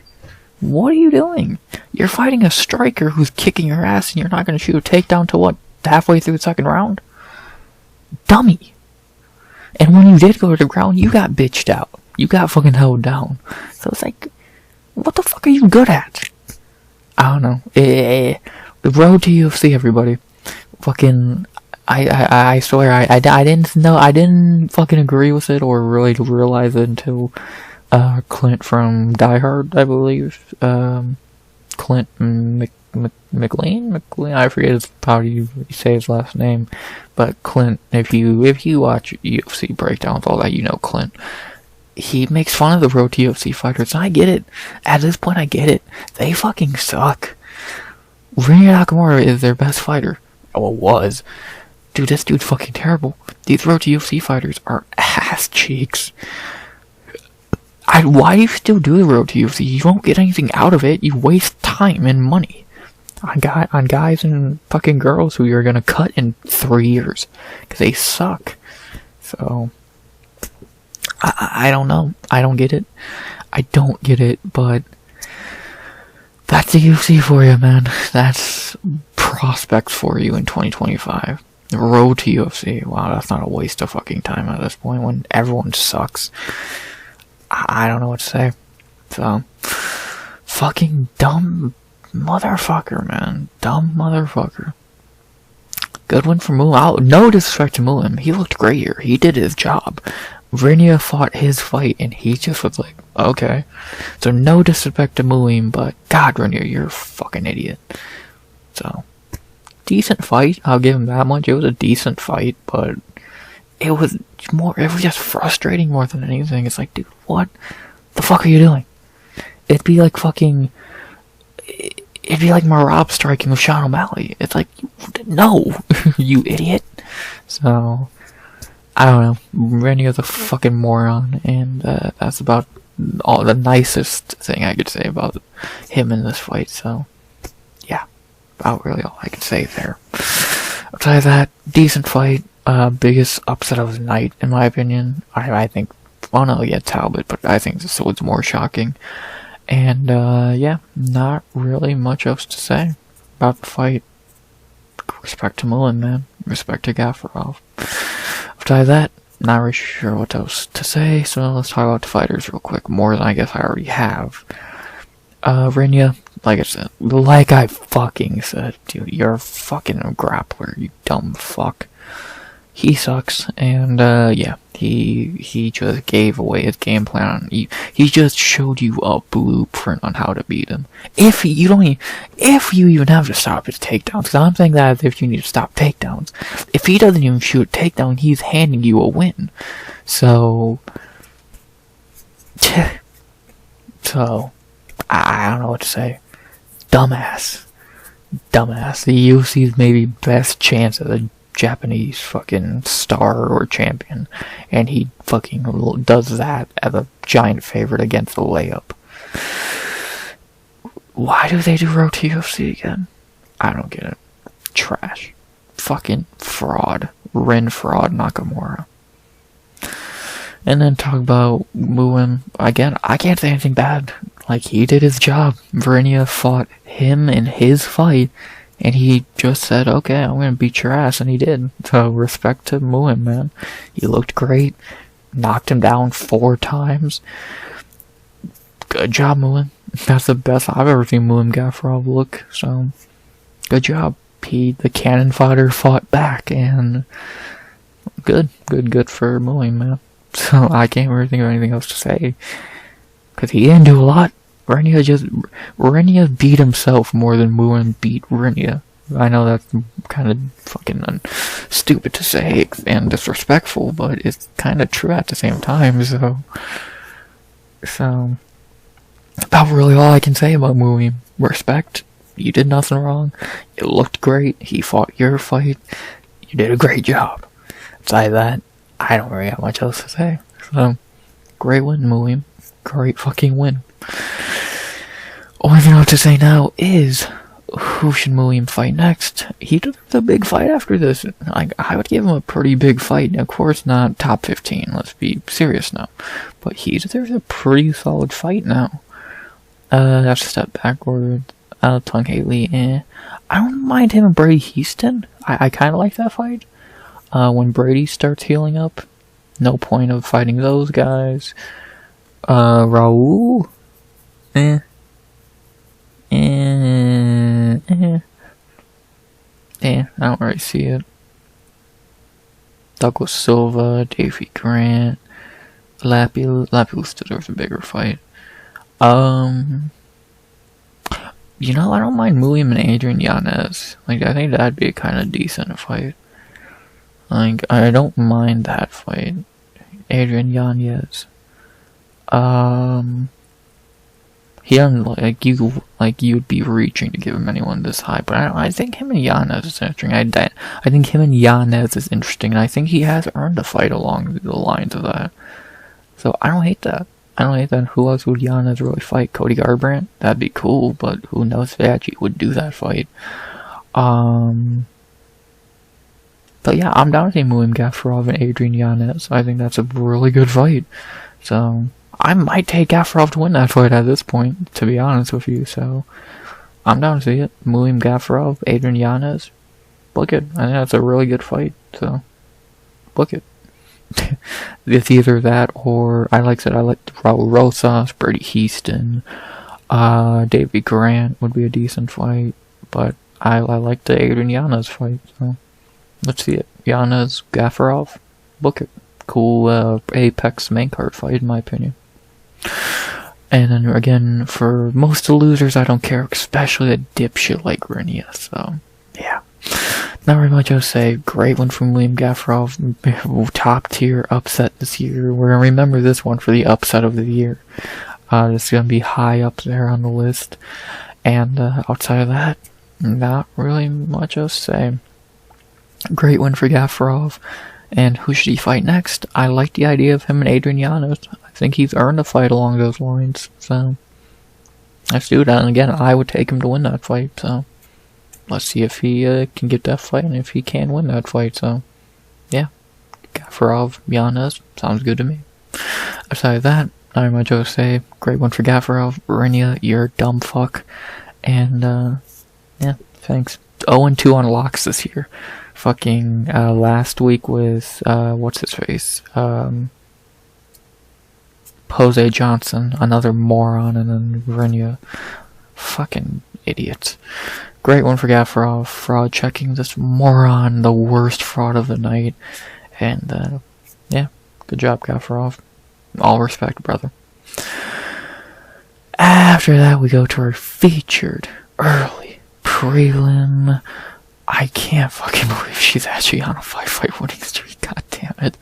What are you doing? You're fighting a striker who's kicking your ass and you're not gonna shoot a takedown till what, halfway through the second round? Dummy! And when you did go to the ground, you got bitched out. You got fucking held down. So it's like, what the fuck are you good at? I don't know. The road to UFC, everybody. Fucking, I swear, I didn't know, I didn't fucking agree with it or really realize it until, Clint from Die Hard, I believe. Clint McLean, I forget how you say his last name, but Clint, if you watch UFC breakdowns, all that, you know Clint. He makes fun of the road to UFC fighters, and I get it. At this point, I get it. They fucking suck. Rinya Nakamura is their best fighter. Oh, it was. Dude, this dude's fucking terrible. These road to UFC fighters are ass cheeks. Why do you still do the road to UFC? You won't get anything out of it. You waste time and money on guys and fucking girls who you're gonna cut in 3 years. Because they suck. So... I don't know. I don't get it. I don't get it, but that's the UFC for you, man. That's prospects for you in 2025. The road to UFC. Wow, that's not a waste of fucking time at this point when everyone sucks. I don't know what to say. So, fucking dumb motherfucker, man. Dumb motherfucker. Good win for Muin. No disrespect to Muin. He looked great here. He did his job. Rinya fought his fight, and he just was like, okay. So, no disrespect to Muin, but God, Rinya, you're a fucking idiot. So, decent fight. I'll give him that much. It was a decent fight, but it was just frustrating more than anything. It's like, dude, what the fuck are you doing? It'd be like Merab striking with Sean O'Malley. It's like, no, you idiot. So, I don't know. Renier's a fucking moron, and that's about all the nicest thing I could say about him in this fight. So, yeah, about really all I can say there. Outside of that, decent fight. Biggest upset of the night, in my opinion. I think, well, no, yeah, Talbot, but I think this was more shocking. And, yeah, not really much else to say about the fight. Respect to Muin, man. Respect to Gafurov. After that, not really sure what else to say, so let's talk about the fighters real quick. More than I guess I already have. Rinya, like I fucking said, dude, you're fucking a grappler, you dumb fuck. He sucks, and, yeah, he just gave away his game plan. He just showed you a blueprint on how to beat him. If you even have to stop his takedowns, because I'm saying that as if you need to stop takedowns. If he doesn't even shoot a takedown, he's handing you a win. So, I don't know what to say. Dumbass. The UFC's maybe best chance at a Japanese fucking star or champion, and he fucking does that as a giant favorite against a layup. Why do they do road to UFC again? I don't get it. Trash. Fucking fraud. Rin fraud Nakamura. And then talk about Muin. Again, I can't say anything bad. Like, he did his job. Rinya fought him in his fight, and he just said, okay, I'm gonna beat your ass, and he did. So, respect to Muin, man. He looked great. Knocked him down 4 times. Good job, Muin. That's the best I've ever seen Muin Gafurov look, so good job. The cannon fodder fought back, and good for Muin, man. So I can't really think of anything else to say, because he didn't do a lot. Rinya beat himself more than Muin beat Rinya. I know that's kind of fucking stupid to say and disrespectful, but it's kind of true at the same time, so about really all I can say about Muin. Respect. You did nothing wrong. You looked great. He fought your fight. You did a great job. Besides that, I don't really have much else to say. So, great win, Muin. Great fucking win. Only thing I have to say now is, who should Muin fight next? He deserves a big fight after this. I would give him a pretty big fight. Of course, not top 15. Let's be serious now. But he deserves a pretty solid fight now. That's a step backward. Tongue Ailín. I don't mind him and Brady Houston. I kind of like that fight. When Brady starts healing up, no point of fighting those guys. Raul. I don't really see it. Douglas Silva, Davey Grant, Lapillus deserves a bigger fight. You know, I don't mind Muin and Adrian Yanez. Like, I think that'd be a kind of decent fight. Like, I don't mind that fight. Adrian Yanez. He doesn't, you'd be reaching to give him anyone this high, but I think him and Yanez is interesting. I think him and Yanez is interesting, and I think he has earned a fight along the lines of that. So, I don't hate that. Who else would Yanez really fight? Cody Garbrandt? That'd be cool, but who knows if they actually would do that fight. But yeah, I'm down to see Muin Gafurov and Adrian Yanez. I think that's a really good fight. So, I might take Gafurov to win that fight at this point, to be honest with you. So, I'm down to see it. Muin Gafurov, Adrian Yanez. Book it. I think that's a really good fight. So, book it. It's either that or, I like Raul Rosas, Brady Houston, Davey Grant would be a decent fight, but I like the Adrian Yanez fight, so let's see it. Yanez, Gafurov, book it. Cool Apex main card fight, in my opinion. And then again, for most of the losers, I don't care, especially a dipshit like Rinya, so yeah. Not very much else to say. Great one from Muin Gafurov. Top tier upset this year. We're gonna remember this one for the upset of the year. It's gonna be high up there on the list. And outside of that, not really much else to say. Great win for Gafurov. And who should he fight next? I like the idea of him and Adrian Yanez. I think he's earned a fight along those lines. So, let's do that. And again, I would take him to win that fight. So, let's see if he can get that fight and if he can win that fight. So, yeah. Gafurov, Yanez, sounds good to me. Aside of that, not very much else to say. Great one for Gafurov. Rinya, you're a dumb fuck. And, yeah, thanks. 0-2 on locks this year. Fucking, last week with, what's his face? Jose Johnson, another moron, and then Rinya. Fucking idiots. Great one for Gafurov. Fraud checking this moron, the worst fraud of the night. And, yeah, good job, Gafurov. All respect, brother. After that, we go to our featured early prelim. I can't fucking believe she's actually on a 5-fight winning streak, god damn it.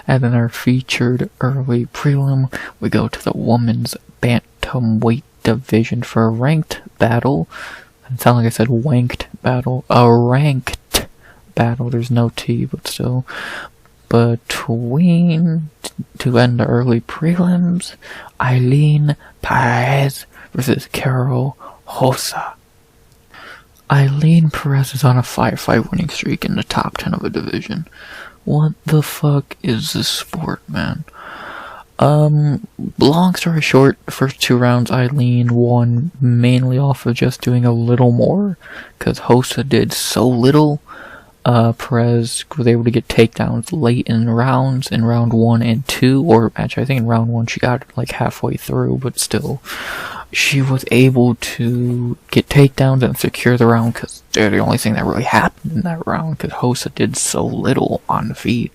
And then our featured early prelim, we go to the women's bantamweight division for a ranked battle. It sounded like I said wanked battle. A ranked battle, there's no T, but still. Between, to end the early prelims, Ailín Pérez versus Karol Rosa. Ailín Pérez is on a 5-fight winning streak in the top 10 of a division. What the fuck is this sport, man? Long story short, the first 2 rounds Ailín won mainly off of just doing a little more, because Rosa did so little. Pérez was able to get takedowns late in rounds, in round 1 and 2, or actually I think in round 1 she got like halfway through, but still, she was able to get takedowns and secure the round, because they're the only thing that really happened in that round, because Rosa did so little on the feet.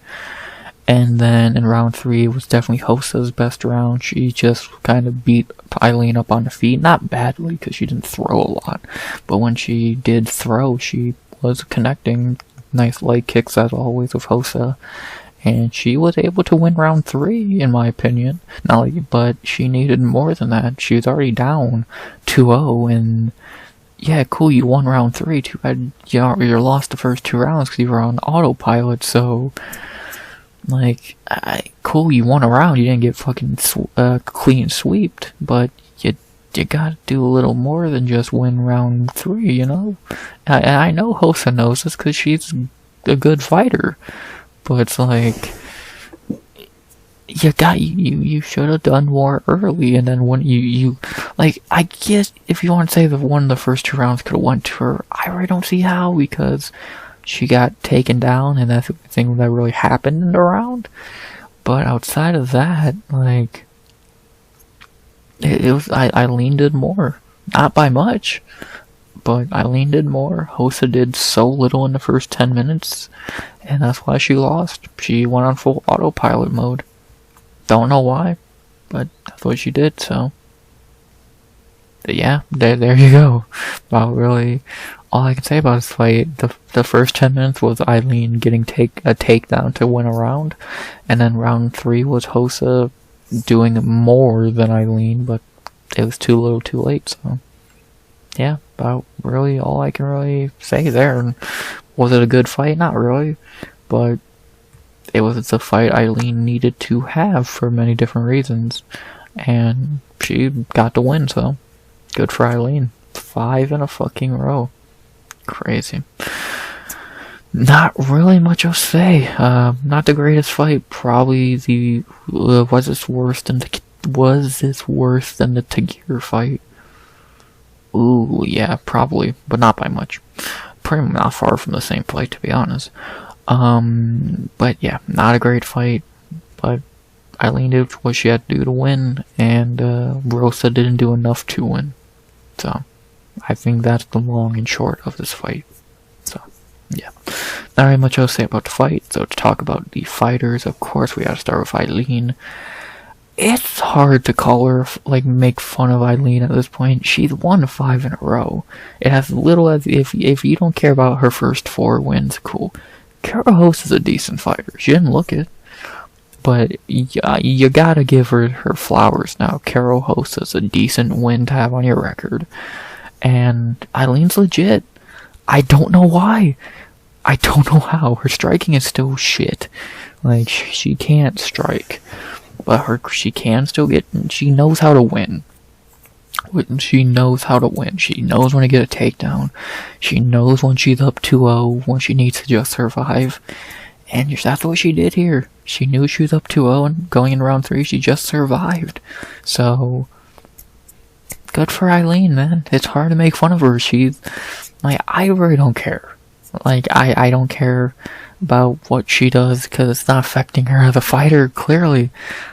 And then in round 3, it was definitely Rosa's best round. She just kind of beat Ailín up on the feet. Not badly, because she didn't throw a lot. But when she did throw, she was connecting nice leg kicks, as always, with Rosa. And she was able to win round 3, in my opinion. But she needed more than that. She was already down 2-0, and yeah, cool, you won round 3. Too bad you lost the first 2 rounds because you were on autopilot, so... Like, cool, you won a round, you didn't get fucking clean sweeped, but you gotta do a little more than just win round 3, you know? I know Rosa knows this because she's a good fighter, but it's like, you should have done more early, and then when you like, I guess if you want to say that one of the first 2 rounds could have went to her, I really don't see how, because she got taken down, and that's the thing that really happened in the round. But outside of that, like, it was Ailín did more, not by much, but Ailín did more. Rosa did so little in the first 10 minutes, and that's why she lost. She went on full autopilot mode. Don't know why, but that's what she did. So, but yeah, there you go. About really. All I can say about this fight, the first 10 minutes was Ailín getting a takedown to win a round, and then round 3 was Rosa doing more than Ailín, but it was too little too late, so yeah, about really all I can really say there. And was it a good fight? Not really, but it was the fight Ailín needed to have for many different reasons, and she got the win, so good for Ailín. 5 in a fucking row. Crazy. Not really much to say. Not the greatest fight. Probably the was this worse than the Tagir fight? Ooh, yeah, probably, but not by much. Pretty not far from the same fight, to be honest. But yeah, not a great fight. But Ailín did what she had to do to win, and Rosa didn't do enough to win. So I think that's the long and short of this fight. So, yeah. Not really much else to say about the fight. So to talk about the fighters, of course we gotta start with Ailín. It's hard to call her, like, make fun of Ailín at this point. She's won 5 in a row. It has little as, if you don't care about her first 4 wins, cool. Carol is a decent fighter. She didn't look it. But you gotta give her flowers now. Carol is a decent win to have on your record. And Ailín's legit. I don't know why. I don't know how. Her striking is still shit. Like, she can't strike. But she can still get... She knows how to win. She knows how to win. She knows when to get a takedown. She knows when she's up 2-0, when she needs to just survive. And that's what she did here. She knew she was up 2-0, and going in round 3, she just survived. So... good for Ailín, man. It's hard to make fun of her. She's, like, I really don't care. Like, I don't care about what she does, because it's not affecting her as a fighter, clearly.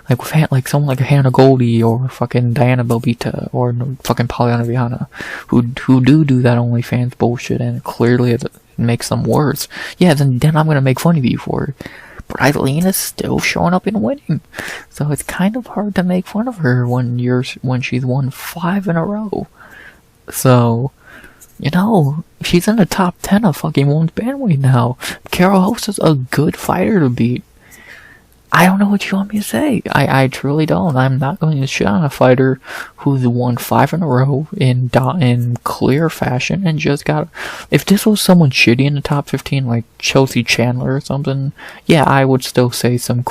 Like, with someone like Hannah Goldie, or fucking Diana Belbita, or fucking Polyana Viana, who do that OnlyFans bullshit, and clearly it makes them worse. Yeah, then I'm gonna make fun of you for it. But Ailín is still showing up and winning, so it's kind of hard to make fun of her when she's won 5 in a row. So, you know, she's in the top 10 of fucking women's bantamweight now. Carol is a good fighter to beat. I don't know what you want me to say. I truly don't. I'm not going to shit on a fighter who's won 5 in a row in clear fashion and just got... If this was someone shitty in the top 15, like Chelsea Chandler or something, yeah, I would still say some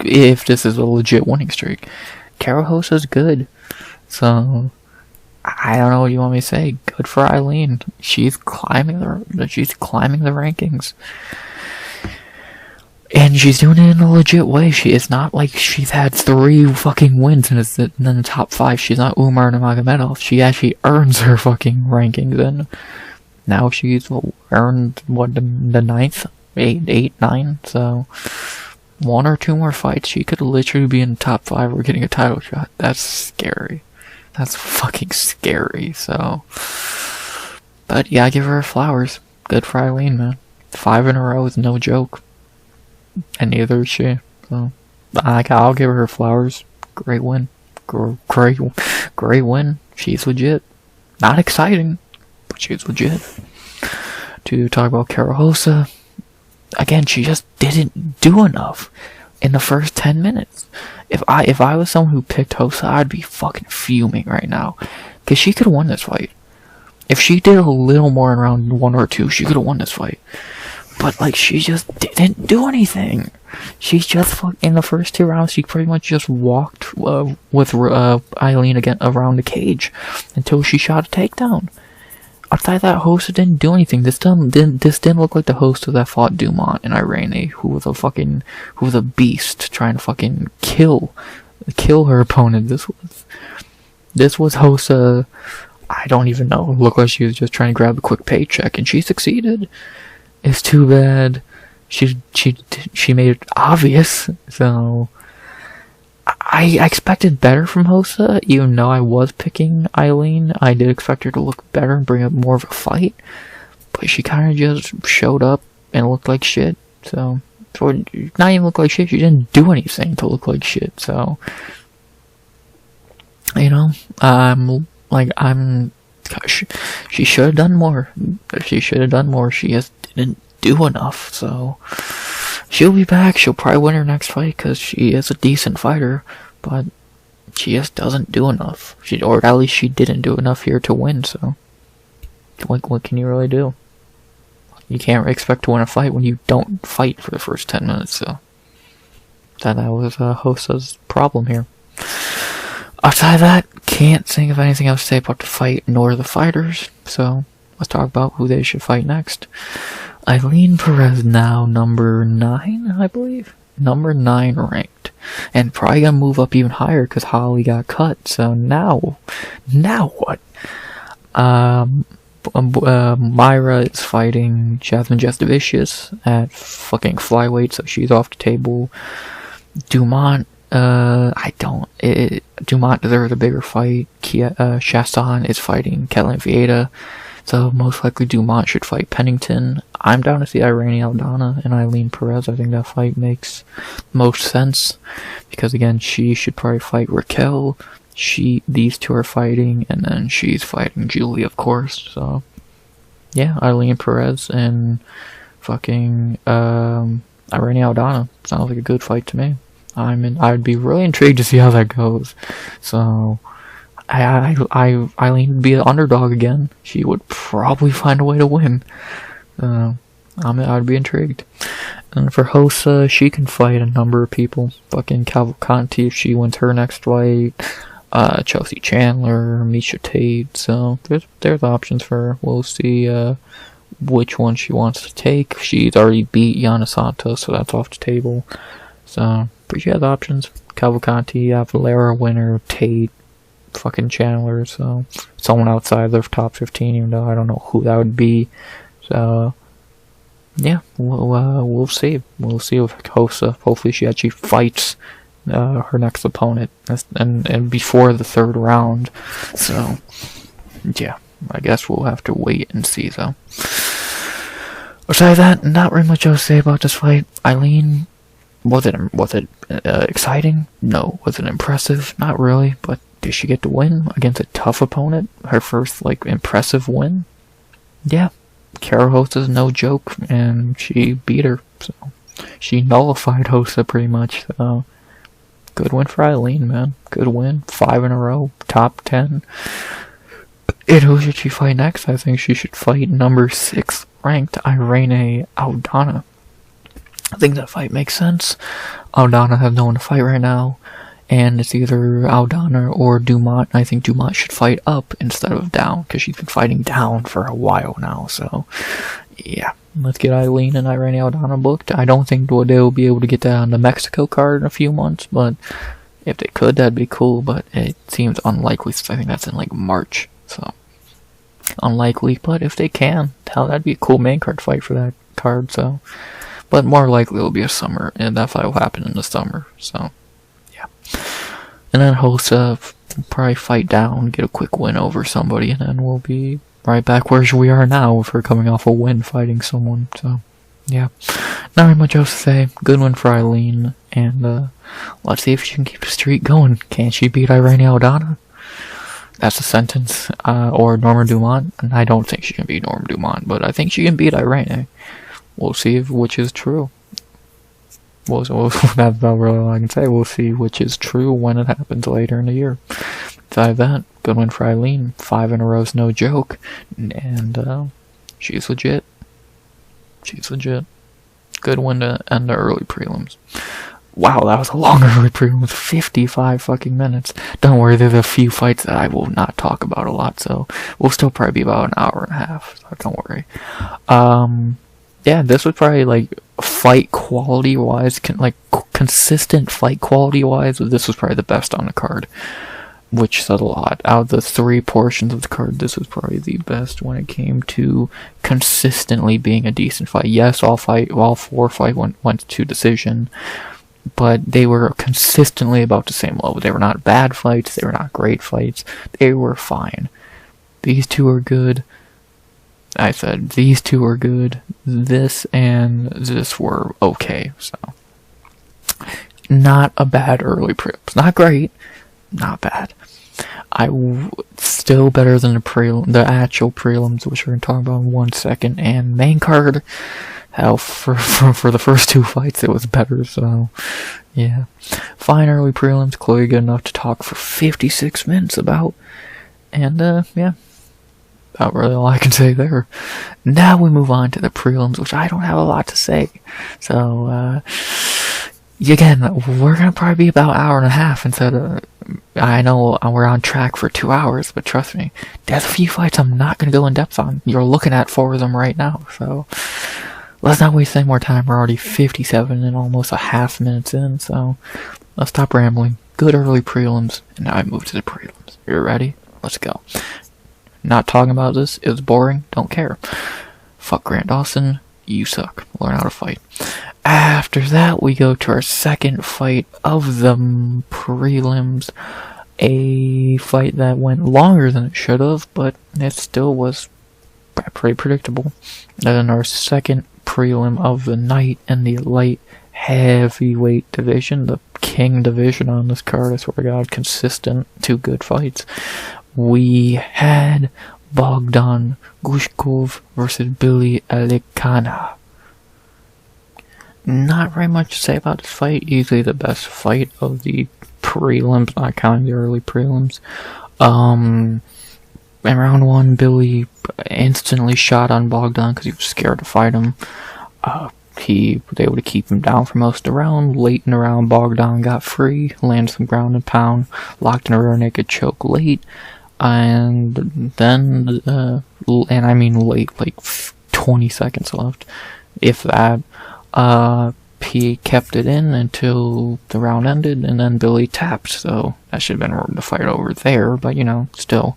if this is a legit winning streak. Carol is good. So, I don't know what you want me to say. Good for Ailín. She's climbing the rankings. And she's doing it in a legit way. It's not like she's had 3 fucking wins and is in the top 5. She's not Umar Nurmagomedov. She actually earns her fucking rankings, and now she's earned, what, the 9th? 8, 9, so 1 or 2 more fights, she could literally be in the top 5 or getting a title shot. That's scary. That's fucking scary, so. But yeah, I give her flowers. Good for Ailín, man. 5 in a row is no joke. And neither is she. So I'll give her flowers. Great win. Great win. She's legit. Not exciting, but she's legit. To talk about Rosa, again, she just didn't do enough in the first 10 minutes. If I was someone who picked Rosa, I'd be fucking fuming right now. Because she could have won this fight. If she did a little more in round 1 or 2, she could have won this fight. But, like, she just didn't do anything. She just, in the first 2 rounds, she pretty much just walked with Ailín again around the cage until she shot a takedown. Outside that, Rosa didn't do anything. This didn't look like the Rosa that fought Dumont and Irene, who was a beast trying to fucking kill her opponent. This was Rosa. I don't even know. It looked like she was just trying to grab a quick paycheck, and she succeeded. It's too bad she made it obvious. So I expected better from Rosa, even though I was picking Ailín. I did expect her to look better and bring up more of a fight, but she kind of just showed up and looked like shit. So not even look like shit. She didn't do anything to look like shit. So you know, she should have done more. She should have done more. She just didn't do enough. So she'll be back. She'll probably win her next fight because she is a decent fighter, but she just doesn't do enough. Or at least she didn't do enough here to win. So what can you really do? You can't expect to win a fight when you don't fight for the first 10 minutes. So that was Rosa's problem here. Outside of that, can't think of anything else to say about the fight nor the fighters, so let's talk about who they should fight next. Ailín Pérez now number 9, I believe? Number 9 ranked. And probably gonna move up even higher because Holly got cut, so now what? Myra is fighting Jasmine Jastovicius at fucking flyweight, so she's off the table. Dumont, Dumont deserves a bigger fight. Chasson is fighting Ketlin Vieira, so most likely Dumont should fight Pennington. I'm down to see Irene Aldana and Ailín Pérez. I think that fight makes most sense, because again, she should probably fight Raquel. These two are fighting, and then she's fighting Julie, of course. So yeah, Ailín Pérez and fucking Irene Aldana sounds like a good fight to me. I'd be really intrigued to see how that goes. So, Ailín would be an underdog again. She would probably find a way to win. I'd be intrigued. And for Rosa, she can fight a number of people. Fucking Cavalcanti if she wins her next fight. Chelsea Chandler, Misha Tate. So there's options for her. We'll see which one she wants to take. She's already beat Yana Santos, so that's off the table. So, but she has options. Cavalcanti, Valera winner, Tate, fucking Chandler, so someone outside their top 15, even though I don't know who that would be. So, yeah, we'll see. We'll see with Rosa. Hopefully she actually fights her next opponent, and before the 3rd round. So, yeah, I guess we'll have to wait and see, though. Besides that, not really much else to say about this fight. Ailín, was it exciting? No. Was it impressive? Not really, but did she get to win against a tough opponent? Her first, impressive win? Yeah. Rosa's no joke, and she beat her, so she nullified Rosa pretty much, so good win for Ailín, man. Good win. 5 in a row. Top 10. And who should she fight next? I think she should fight number 6 ranked Irene Aldana. I think that fight makes sense. Aldana has no one to fight right now, and it's either Aldana or Dumont. I think Dumont should fight up instead of down, because she's been fighting down for a while now. So, yeah, let's get Ailín and Irene Aldana booked. I don't think they'll be able to get that on the Mexico card in a few months, but if they could, that'd be cool, but it seems unlikely since I think that's in like March, so unlikely, but if they can, hell, that'd be a cool main card fight for that card, so, but more likely it'll be a summer, and that fight will happen in the summer, so, yeah. And then Rosa will probably fight down, get a quick win over somebody, and then we'll be right back where we are now with her coming off a win fighting someone, so, yeah. Not really much else to say. Good one for Ailín, and let's see if she can keep the streak going. Can she beat Irene Aldana? That's a sentence. Or Norma Dumont. And I don't think she can beat Norma Dumont, but I think she can beat Irene. We'll see which is true. That's about really all I can say. We'll see which is true when it happens later in the year. Besides that, good one for Ailín. 5 in a row's no joke. And she's legit. She's legit. Good one to end the early prelims. Wow, that was a long early prelims. 55 fucking minutes. Don't worry, there's a few fights that I will not talk about a lot, so we'll still probably be about an hour and a half, so don't worry. Yeah, this was probably, like, fight quality-wise, consistent fight quality-wise, this was probably the best on the card, which said a lot. Out of the 3 portions of the card, this was probably the best when it came to consistently being a decent fight. Yes, all 4 fights went to decision, but they were consistently about the same level. They were not bad fights, they were not great fights, they were fine. These 2 are good. I said, these 2 are good. This and this were okay, so. Not a bad early prelims. Not great, not bad. Still better than the actual prelims, which we're going to talk about in 1 second, and main card, hell, for the first 2 fights it was better, so, yeah. Fine early prelims, clearly good enough to talk for 56 minutes about, and, yeah. About really all I can say there. Now we move on to the prelims, which I don't have a lot to say, so, again, we're going to probably be about an hour and a half instead of, I know we're on track for 2 hours, but trust me, there's a few fights I'm not going to go in depth on. You're looking at 4 of them right now, so let's not waste any more time. We're already 57 and almost a half minutes in, so let's stop rambling. Good early prelims, and now I move to the prelims. You ready? Let's go. Not talking about this, it was boring, don't care. Fuck Grant Dawson, you suck. Learn how to fight. After that, we go to our second fight of the prelims. A fight that went longer than it should have, but it still was pretty predictable. And then our second prelim of the night in the light heavyweight division, the king division on this card. I swear to God, consistent, 2 good fights. We had Bogdan Guskov versus Billy Elekana. Not very much to say about this fight. Easily the best fight of the prelims, not counting the early prelims. In round 1, Billy instantly shot on Bogdan because he was scared to fight him. He was able to keep him down for most of the round. Late in the round, Bogdan got free, landed some ground and pound, locked in a rear naked choke late. And then, and I mean late, like 20 seconds left, if that. He kept it in until the round ended, and then Billy tapped, so that should have been the fight over there, but you know, still.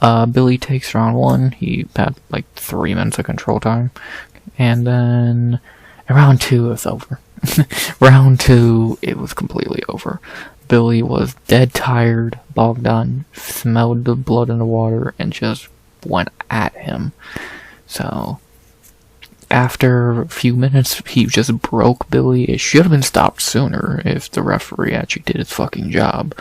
Billy takes round 1, he had like 3 minutes of control time, and then round 2 it was over. Round 2, it was completely over. Billy was dead tired. Bogdan smelled the blood in the water and just went at him. So, after a few minutes, he just broke Billy. It should have been stopped sooner if the referee actually did his fucking job.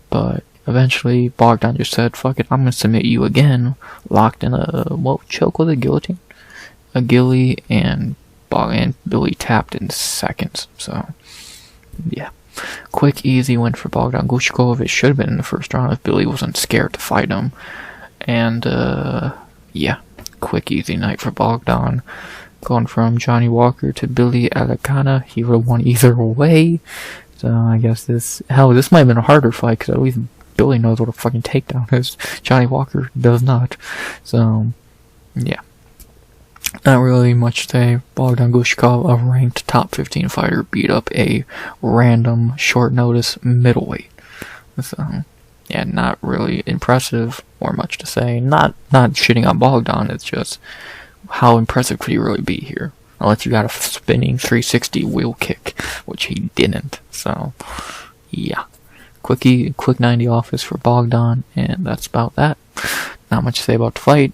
But eventually, Bogdan just said, fuck it, I'm gonna submit you again. Locked in a, what choke was it, guillotine? A gilly, and Billy tapped in seconds. So, yeah. Quick, easy win for Bogdan Guskov. It should have been in the first round if Billy wasn't scared to fight him. And, yeah. Quick, easy night for Bogdan. Going from Johnny Walker to Billy Elekana. He would have won either way. So, I guess this might have been a harder fight, because at least Billy knows what a fucking takedown is. Johnny Walker does not. So, yeah. Not really much to say. Bogdan Guskov, a ranked top 15 fighter, beat up a random short notice middleweight. So, yeah, not really impressive or much to say. Not shitting on Bogdan, it's just how impressive could he really be here? Unless you got a spinning 360 wheel kick, which he didn't. So, yeah. Quick 90 office for Bogdan, and that's about that. Not much to say about the fight.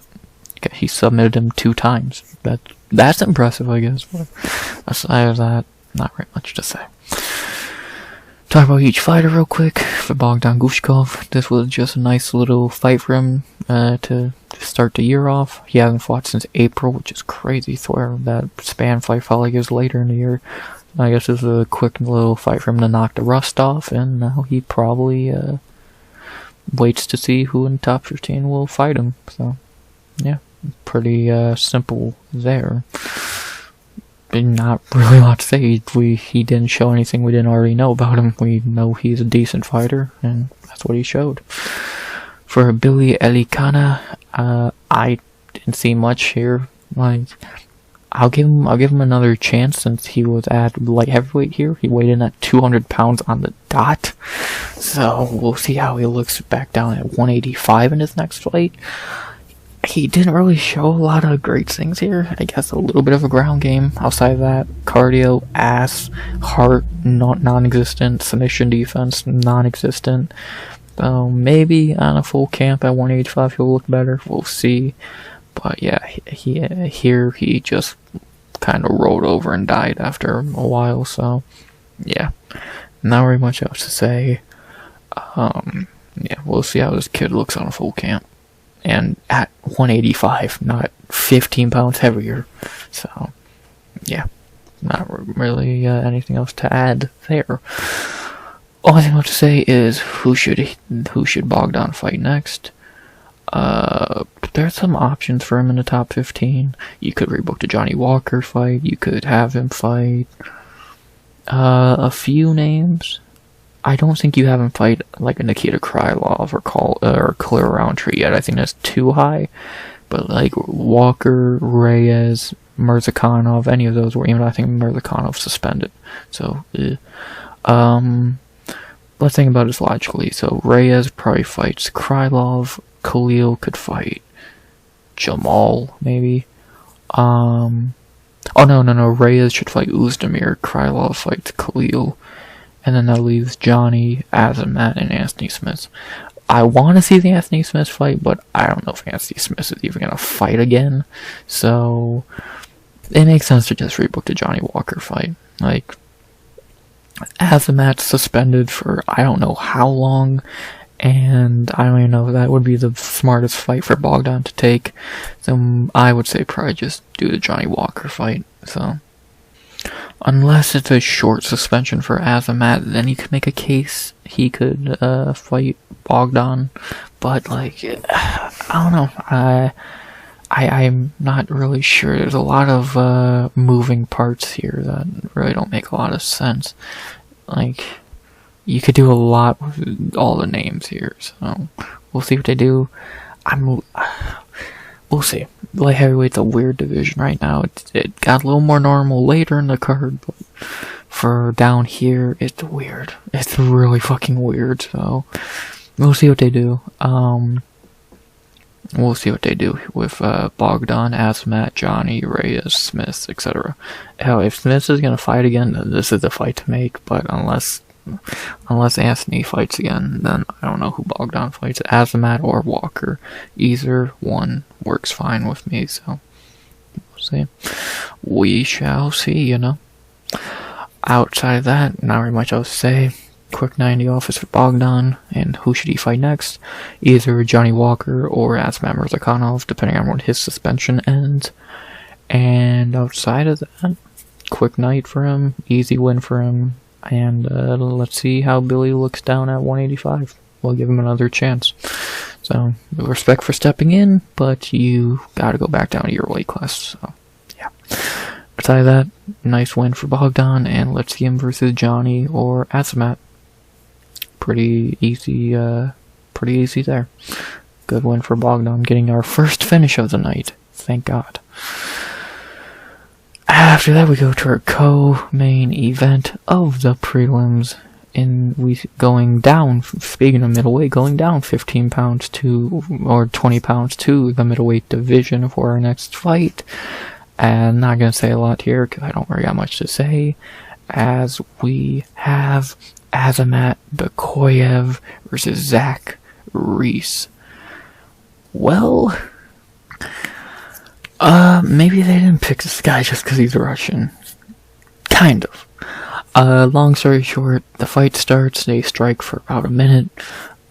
He submitted him 2 times. That's impressive, I guess. But aside of that, not very much to say. Talk about each fighter real quick. For Bogdan Guskov, this was just a nice little fight for him to start the year off. He hasn't fought since April, which is crazy. So that span fight felt like it was later in the year. I guess this is a quick little fight for him to knock the rust off, and now he probably waits to see who in the top 15 will fight him. So, yeah. Pretty simple there. Not really a lot to say. He didn't show anything we didn't already know about him. We know he's a decent fighter, and that's what he showed. For Billy Elekana, I didn't see much here. Like, I'll give him another chance since he was at light heavyweight here. He weighed in at 200 pounds on the dot. So we'll see how he looks back down at 185 in his next fight. He didn't really show a lot of great things here. I guess a little bit of a ground game. Outside of that, cardio, ass, heart, non-existent. Submission defense, non-existent. Maybe on a full camp at 185 he'll look better. We'll see. But yeah, he just kind of rolled over and died after a while. So yeah, not very much else to say. Yeah, we'll see how this kid looks on a full camp. And at 185, not 15 pounds heavier. So, yeah, not really anything else to add there. Only thing I have to say is who should Bogdan fight next? There's some options for him in the top 15. You could rebook the Johnny Walker fight. You could have him fight a few names. I don't think you have him fight like a Nikita Krylov or Khalil Roundtree yet. I think that's too high. But like Walker, Reyes, Mirzakhanov, any of those were even. I think Mirzakhanov suspended. So, let's think about this logically. So Reyes probably fights Krylov. Khalil could fight Jamahal, maybe. Oh no. Reyes should fight Uzdemir. Krylov fights Khalil. And then that leaves Johnny, Azamat, and Anthony Smith. I want to see the Anthony Smith fight, but I don't know if Anthony Smith is even going to fight again. So, it makes sense to just rebook the Johnny Walker fight. Like, Azamat's suspended for I don't know how long, and I don't even know if that would be the smartest fight for Bogdan to take. So, I would say probably just do the Johnny Walker fight. So, unless it's a short suspension for Azamat, then you could make a case he could fight Bogdan. But like, I don't know. I'm not really sure. There's a lot of moving parts here that really don't make a lot of sense. Like, you could do a lot with all the names here. So we'll see what they do. We'll see. Light heavyweight's a weird division right now. It got a little more normal later in the card, but for down here, it's weird. It's really fucking weird, so we'll see what they do. We'll see what they do with Bogdan, Azamat, Johnny, Reyes, Smith, etc. Hell, if Smith is gonna fight again, this is the fight to make, but unless Anthony fights again, then I don't know who Bogdan fights, Azamat or Walker. Either one works fine with me, so we'll see. We shall see, you know. Outside of that, not very much else to say. Quick 90 office for Bogdan, and who should he fight next? Either Johnny Walker or Azamat Mirzakhanov, depending on when his suspension ends. And outside of that, quick night for him, easy win for him. And let's see how Billy looks down at 185. We'll give him another chance. So, respect for stepping in, but you gotta go back down to your weight class. So, yeah. Besides that, nice win for Bogdan, and let's see him versus Johnny or Azamat. Pretty easy there. Good win for Bogdan, getting our first finish of the night. Thank God. After that, we go to our co-main event of the prelims. Going down, speaking of middleweight, going down 15 pounds or 20 pounds to the middleweight division for our next fight. And not gonna say a lot here because I don't really got much to say. As we have Azamat Bekoev versus Zach Reese. Well, maybe they didn't pick this guy just because he's Russian. Kind of. Long story short, the fight starts, they strike for about a minute,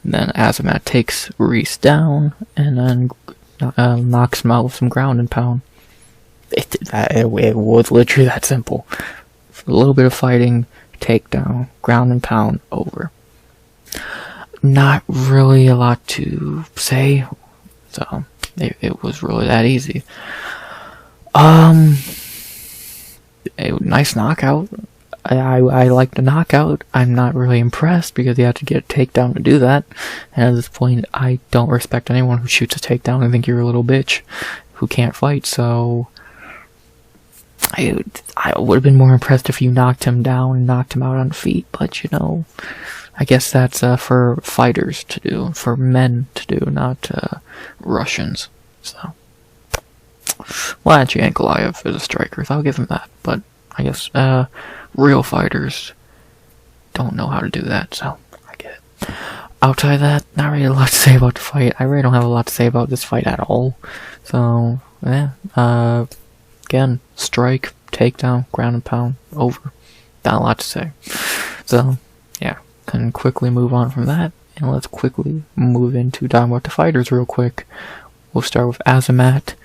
and then Azamat takes Reese down, and then knocks him out with some ground and pound. It was literally that simple. A little bit of fighting, takedown, ground and pound, over. Not really a lot to say, so it was really that easy. A nice knockout. I like the knockout. I'm not really impressed because you have to get a takedown to do that. And at this point, I don't respect anyone who shoots a takedown. I think you're a little bitch who can't fight, so I would have been more impressed if you knocked him down and knocked him out on feet, but you know, I guess that's for fighters to do, for men to do, not Russians. So, well, actually, Ankalaev is a striker, so I'll give him that, but I guess real fighters don't know how to do that, so I get it. Outside of that, not really a lot to say about the fight. I really don't have a lot to say about this fight at all. So, yeah, again, strike, takedown, ground and pound, over. Not a lot to say. So, yeah, can quickly move on from that, and let's quickly move into talking about the fighters real quick. We'll start with Azamat.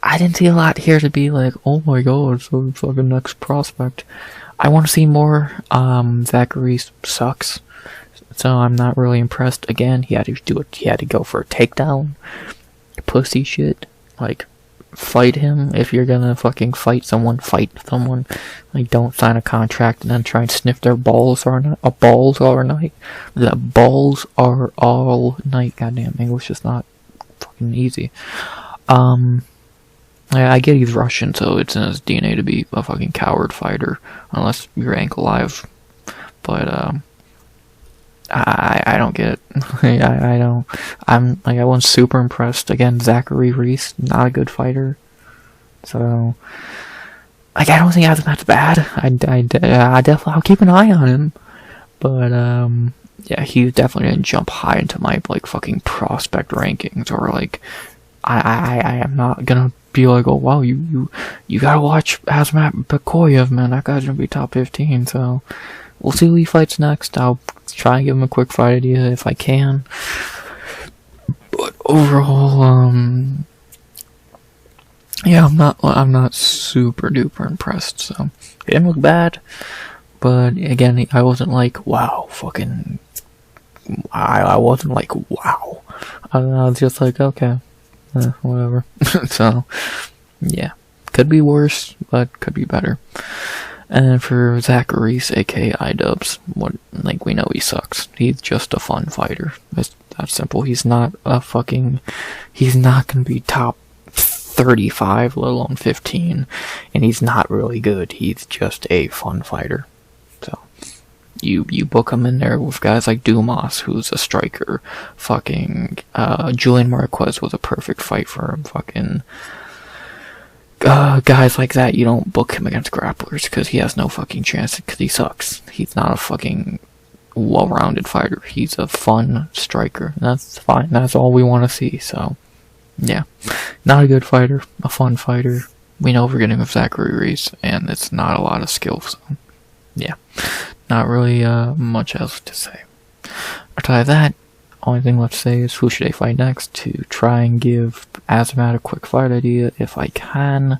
I didn't see a lot here to be like, oh my god, so fucking next prospect. I want to see more. Zachary sucks, so I'm not really impressed. Again, he had to do it. He had to go for a takedown. Pussy shit. Like, fight him. If you're gonna fucking fight someone. Like, don't sign a contract and then try and sniff their balls all night. Balls all night. The balls are all night. Goddamn, English is not fucking easy. I get he's Russian, so it's in his DNA to be a fucking coward fighter, unless you're Ankalaev. But I don't get it. I don't. I wasn't super impressed. Again, Zachary Reese, not a good fighter. So, like, I don't think Azamat's bad. I definitely, I'll keep an eye on him. But yeah, he definitely didn't jump high into my like fucking prospect rankings, or like, I am not gonna be like, oh wow, you gotta watch Azamat Bekoev, man, that guy's gonna be top 15, so we'll see who he fights next. I'll try and give him a quick fight idea if I can. But overall, yeah, I'm not super duper impressed, so it didn't look bad, but again, I wasn't like, wow, fucking, I wasn't like, wow. I was just like, okay. Whatever. So, yeah. Could be worse, but could be better. And for Zach Reese, aka iDubbbz, we know he sucks. He's just a fun fighter. It's that simple. He's not gonna be top 35, let alone 15. And he's not really good. He's just a fun fighter. So, you book him in there with guys like Dumas, who's a striker. Fucking Julian Marquez was a perfect fight for him. Fucking guys like that, you don't book him against grapplers because he has no fucking chance because he sucks. He's not a fucking well-rounded fighter. He's a fun striker. That's fine. That's all we want to see. So yeah, not a good fighter, a fun fighter. We know we're getting with Zachary Reese, and it's not a lot of skill. So yeah. Not really much else to say. Outside of that, only thing left to say is who should I fight next, to try and give Azamat a quick fight idea if I can.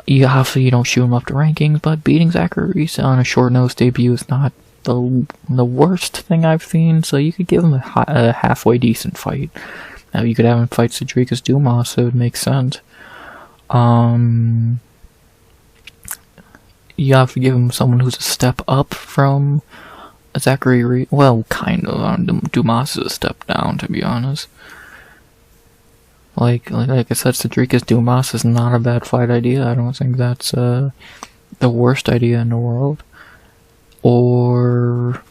Obviously you don't shoot him up to rankings, but beating Zachary Reese on a short notice debut is not the worst thing I've seen, so you could give him a halfway decent fight. Now you could have him fight Cedricus Dumas, so it would make sense. You have to give him someone who's a step up from Zachary Reese. Well, kind of. Dumas is a step down, to be honest. Like I said, Cedricus Dumas is not a bad fight idea. I don't think that's the worst idea in the world. Or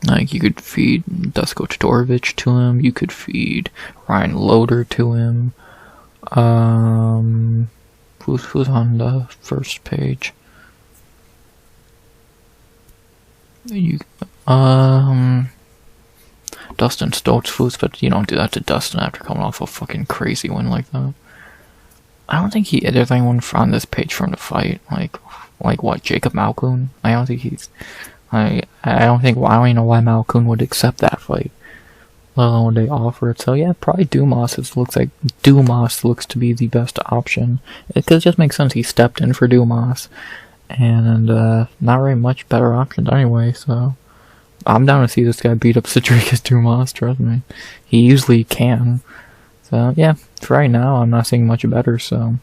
like, you could feed Dusko Todorovic to him. You could feed Ryan Loder to him. Who's on the first page? Dustin Stoltzfus, but you don't do that to Dustin after coming off a fucking crazy win like that. I don't think there's anyone on this page from the fight. Like what, Jacob Malkoun? I don't think he's... I don't even know why Malkoun would accept that fight, let alone would they offer it. So yeah, probably Dumas. It looks like Dumas looks to be the best option. It just makes sense. He stepped in for Dumas, and not very much better options anyway. So I'm down to see this guy beat up Cedricus Dumas. Trust me, he usually can. So yeah, for right now, I'm not seeing much better. So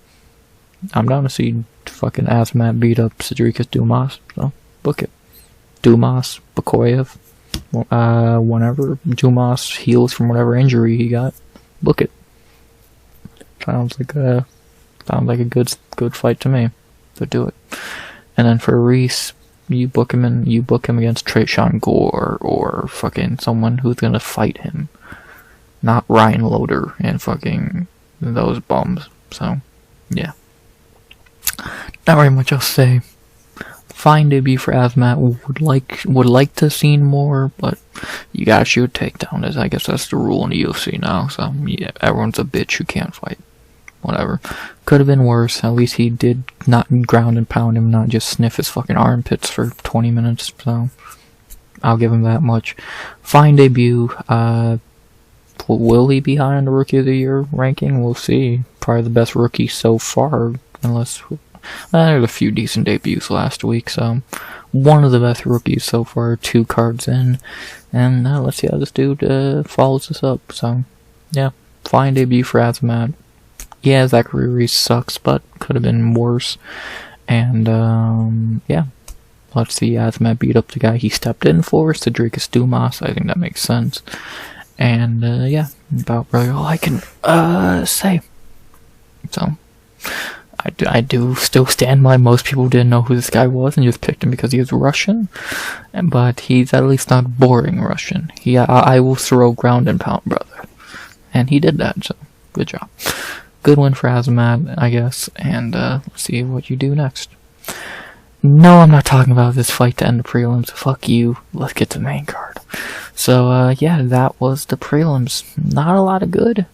I'm down to see fucking Azamat beat up Cedricus Dumas. So book it. Dumas, Bekoev, whenever Dumas heals from whatever injury he got, book it. Sounds like a good fight to me. So do it. And then for Reese, you book him against Trayshawn Gore or fucking someone who's gonna fight him, not Ryan Loder and fucking those bums. So yeah, not very much else to say. Fine debut for Azamat. Would like to have seen more, but you gotta shoot a takedown. I guess that's the rule in the UFC now. So yeah, everyone's a bitch who can't fight. Whatever. Could have been worse. At least he did not ground and pound him, not just sniff his fucking armpits for 20 minutes. So I'll give him that much. Fine debut. Will he be high on the Rookie of the Year ranking? We'll see. Probably the best rookie so far, unless... there's a few decent debuts last week, so one of the best rookies so far, 2 cards in, and let's see how this dude follows this up. So yeah, fine debut for Azamat. Yeah, Zachary Reese sucks, but could have been worse. And yeah, let's see Azamat beat up the guy he stepped in for, Cedricus Dumas. I think that makes sense. And yeah, about really all I can say. So I do still stand by most people didn't know who this guy was and just picked him because he was Russian, but he's at least not boring Russian. I will throw ground and pound, brother, and he did that. So good job, good win for Azamat, I guess. And let's see what you do next. No, I'm not talking about this fight to end the prelims. Fuck you. Let's get to the main card. So yeah, that was the prelims. Not a lot of good.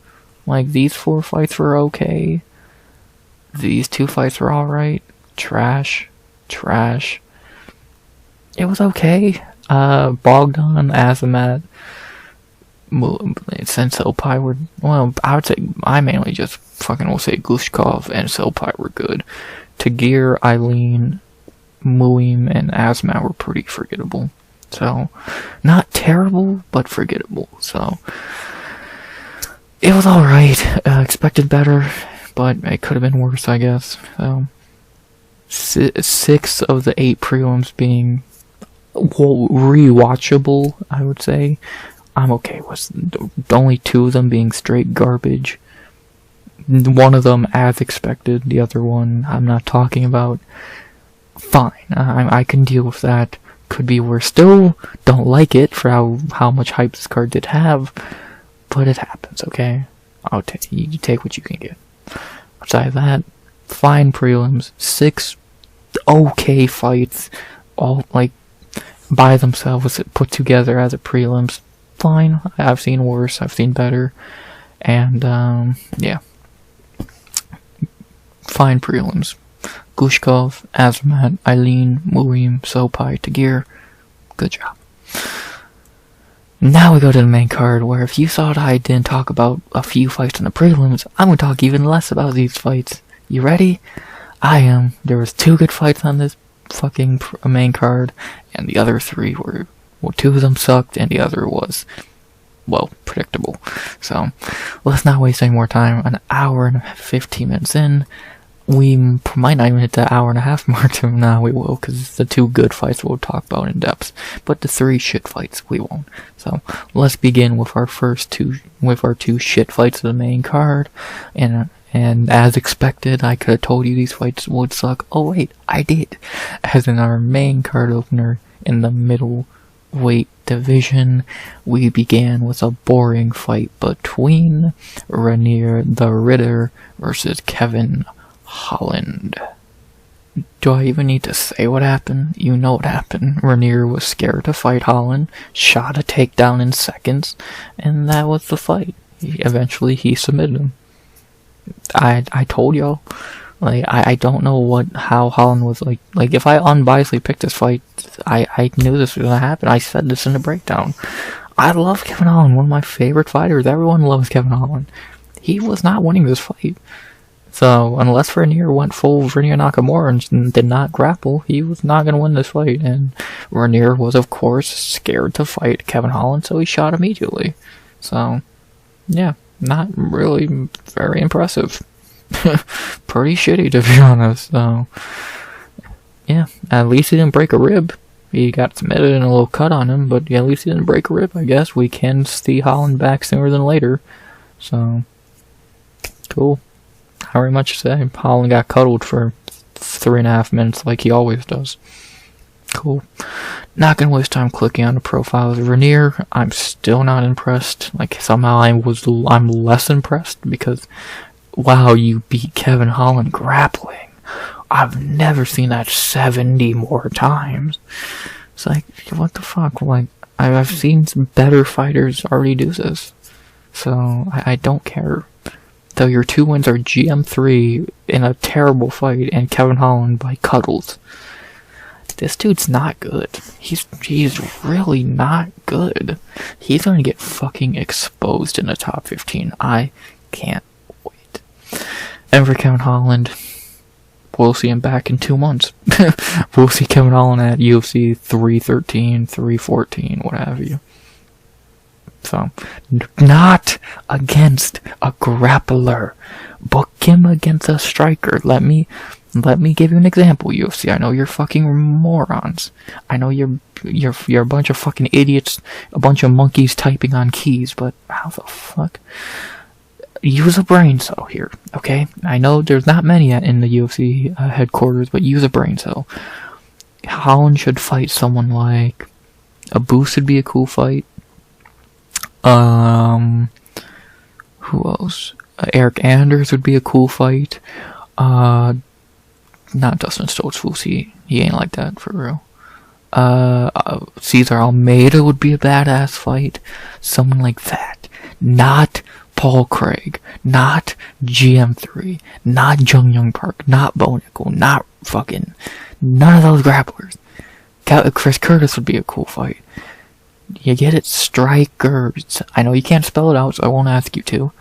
Like, these 4 fights were okay. These 2 fights were alright. Trash. It was okay. Bogdan, Azamat, and Sopaj were, well, I would say, I mainly just fucking will say Guskov and Sopaj were good. Tagir, Ailín, Muin, and Azamat were pretty forgettable. So, not terrible, but forgettable. So, it was alright. Expected better, but it could have been worse, I guess. So, 6 of the 8 prelims being rewatchable, I would say. I'm okay with only 2 of them being straight garbage. One of them as expected, the other one I'm not talking about. Fine, I can deal with that. Could be worse. Still don't like it for how much hype this card did have, but it happens, okay? You take what you can get. Outside of that, fine prelims, 6 okay fights, all like by themselves put together as a prelims. Fine. I've seen worse, I've seen better, and yeah, fine prelims. Guskov, Azamat, Ailín, Muin, Sopaj, Tagir. Good job. Now we go to the main card, where if you thought I didn't talk about a few fights in the prelims, I'm going to talk even less about these fights. You ready? I am. There was 2 good fights on this fucking main card, and the other 3 were, well, 2 of them sucked, and the other was, well, predictable. So, let's not waste any more time. An hour and 15 minutes in. we might not even hit the hour and a half mark. Nah, we will, because the 2 good fights we'll talk about in depth. But the 3 shit fights, we won't. So, let's begin with our 2 shit fights of the main card. And as expected, I could have told you these fights would suck. Oh wait, I did. As in our main card opener in the middleweight division, we began with a boring fight between Reinier the Ritter versus Kevin Holland. Do I even need to say what happened? You know what happened. Reinier was scared to fight Holland, shot a takedown in seconds, and that was the fight. Eventually he submitted him. I told y'all. Like, I don't know how Holland was like if I unbiasedly picked this fight, I knew this was gonna happen. I said this in the breakdown. I love Kevin Holland, one of my favorite fighters. Everyone loves Kevin Holland. He was not winning this fight. So, unless Reinier went full Rinya Nakamura and did not grapple, he was not going to win this fight. And Reinier was, of course, scared to fight Kevin Holland, so he shot immediately. So, yeah, not really very impressive. Pretty shitty, to be honest. So, yeah, at least he didn't break a rib. He got submitted and a little cut on him, but yeah, at least he didn't break a rib, I guess. We can see Holland back sooner than later. So, cool. Not very much to say. Holland got cuddled for 3.5 minutes like he always does. Cool. Not gonna waste time clicking on the profiles. Reinier, I'm still not impressed. Like, somehow I'm less impressed because, wow, you beat Kevin Holland grappling. I've never seen that 70 more times. It's like, what the fuck? Like, I've seen some better fighters already do this. So, I don't care. Though your 2 wins are GM3 in a terrible fight and Kevin Holland by cuddles. This dude's not good. He's really not good. He's gonna get fucking exposed in the top 15. I can't wait. And for Kevin Holland, we'll see him back in 2 months. We'll see Kevin Holland at UFC 313, 314, what have you. So, not against a grappler. Book him against a striker. Let me give you an example, UFC. I know you're fucking morons. I know you're a bunch of fucking idiots, a bunch of monkeys typing on keys, but how the fuck? Use a brain cell here, okay? I know there's not many in the UFC headquarters, but use a brain cell. Holland should fight someone like a Boost would be a cool fight. Who else? Eric Anders would be a cool fight. Not Dustin Stoltzfus, he ain't like that, for real. Cesar Almeida would be a badass fight. Someone like that. Not Paul Craig. Not GM3. Not Jung Young Park. Not Bo Nickel. Not fucking... None of those grapplers. Chris Curtis would be a cool fight. You get it? Strikers. I know you can't spell it out, so I won't ask you to.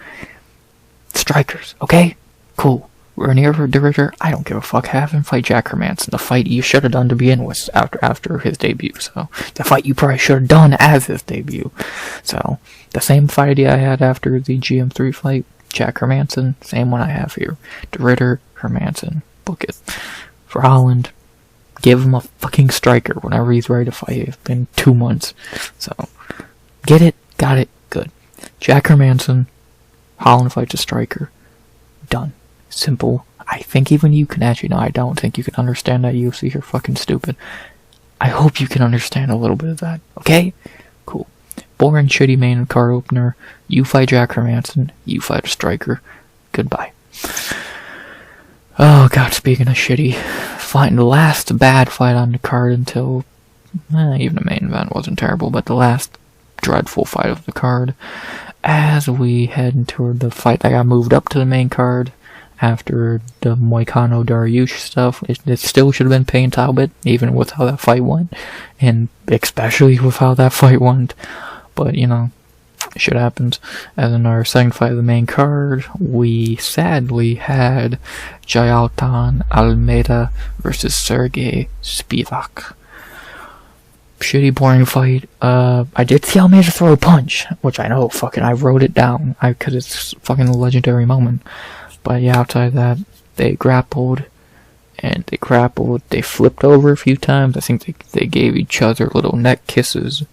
Strikers, okay? Cool. Reinier for Ritter, I don't give a fuck. Have him fight Jack Hermanson, the fight you should have done to begin with after his debut. So, the fight you probably should have done as his debut. So, the same fight idea I had after the GM3 fight, Jack Hermanson, same one I have here. Ritter, Hermanson, book it. For Holland, give him a fucking striker whenever he's ready to fight. It's been 2 months. So, get it, got it, good. Jack Hermanson, Holland fights a striker. Done. Simple. I think even you can actually, no, I don't think you can understand that, UFC. You're fucking stupid. I hope you can understand a little bit of that. Okay? Cool. Boring, shitty main card opener. You fight Jack Hermanson. You fight a striker. Goodbye. Oh god, speaking of shitty, fighting the last bad fight on the card until, even the main event wasn't terrible, but the last dreadful fight of the card, as we head toward the fight that got moved up to the main card after the Moicano Dariush stuff. It still should have been Payne Talbot, even with how that fight went, and especially with how that fight went, but you know, shit happens. As in our second fight of the main card, we sadly had Jailton Almeida versus Serghei Spivac. Shitty, boring fight. I did see Almeida throw a punch, which I know, fucking, I wrote it down, because it's fucking a legendary moment. But yeah, outside of that, They grappled, and they flipped over a few times. I think they gave each other little neck kisses,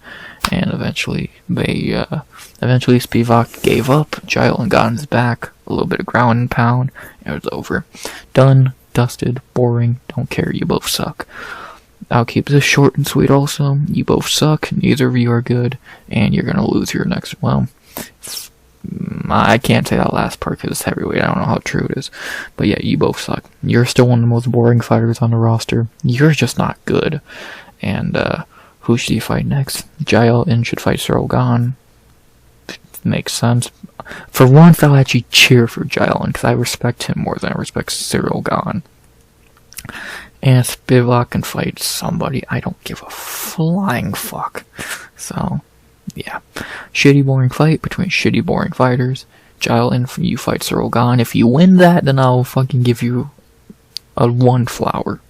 and eventually Spivac gave up. Jailton got on his back, a little bit of ground and pound, and it was over. Done, dusted, boring, don't care, you both suck. I'll keep this short and sweet also. You both suck, neither of you are good, and you're gonna lose your next, well, I can't say that last part because it's heavyweight. I don't know how true it is. But yeah, you both suck. You're still one of the most boring fighters on the roster. You're just not good. And who should you fight next? Jailton should fight Serghei. Makes sense. For once, I'll actually cheer for Jailton because I respect him more than I respect Serghei. And Spivac can fight somebody. I don't give a flying fuck. So, yeah. Shitty boring fight between shitty boring fighters. Jailton, you fight Serghei. If you win that, then I'll fucking give you a 1 flower.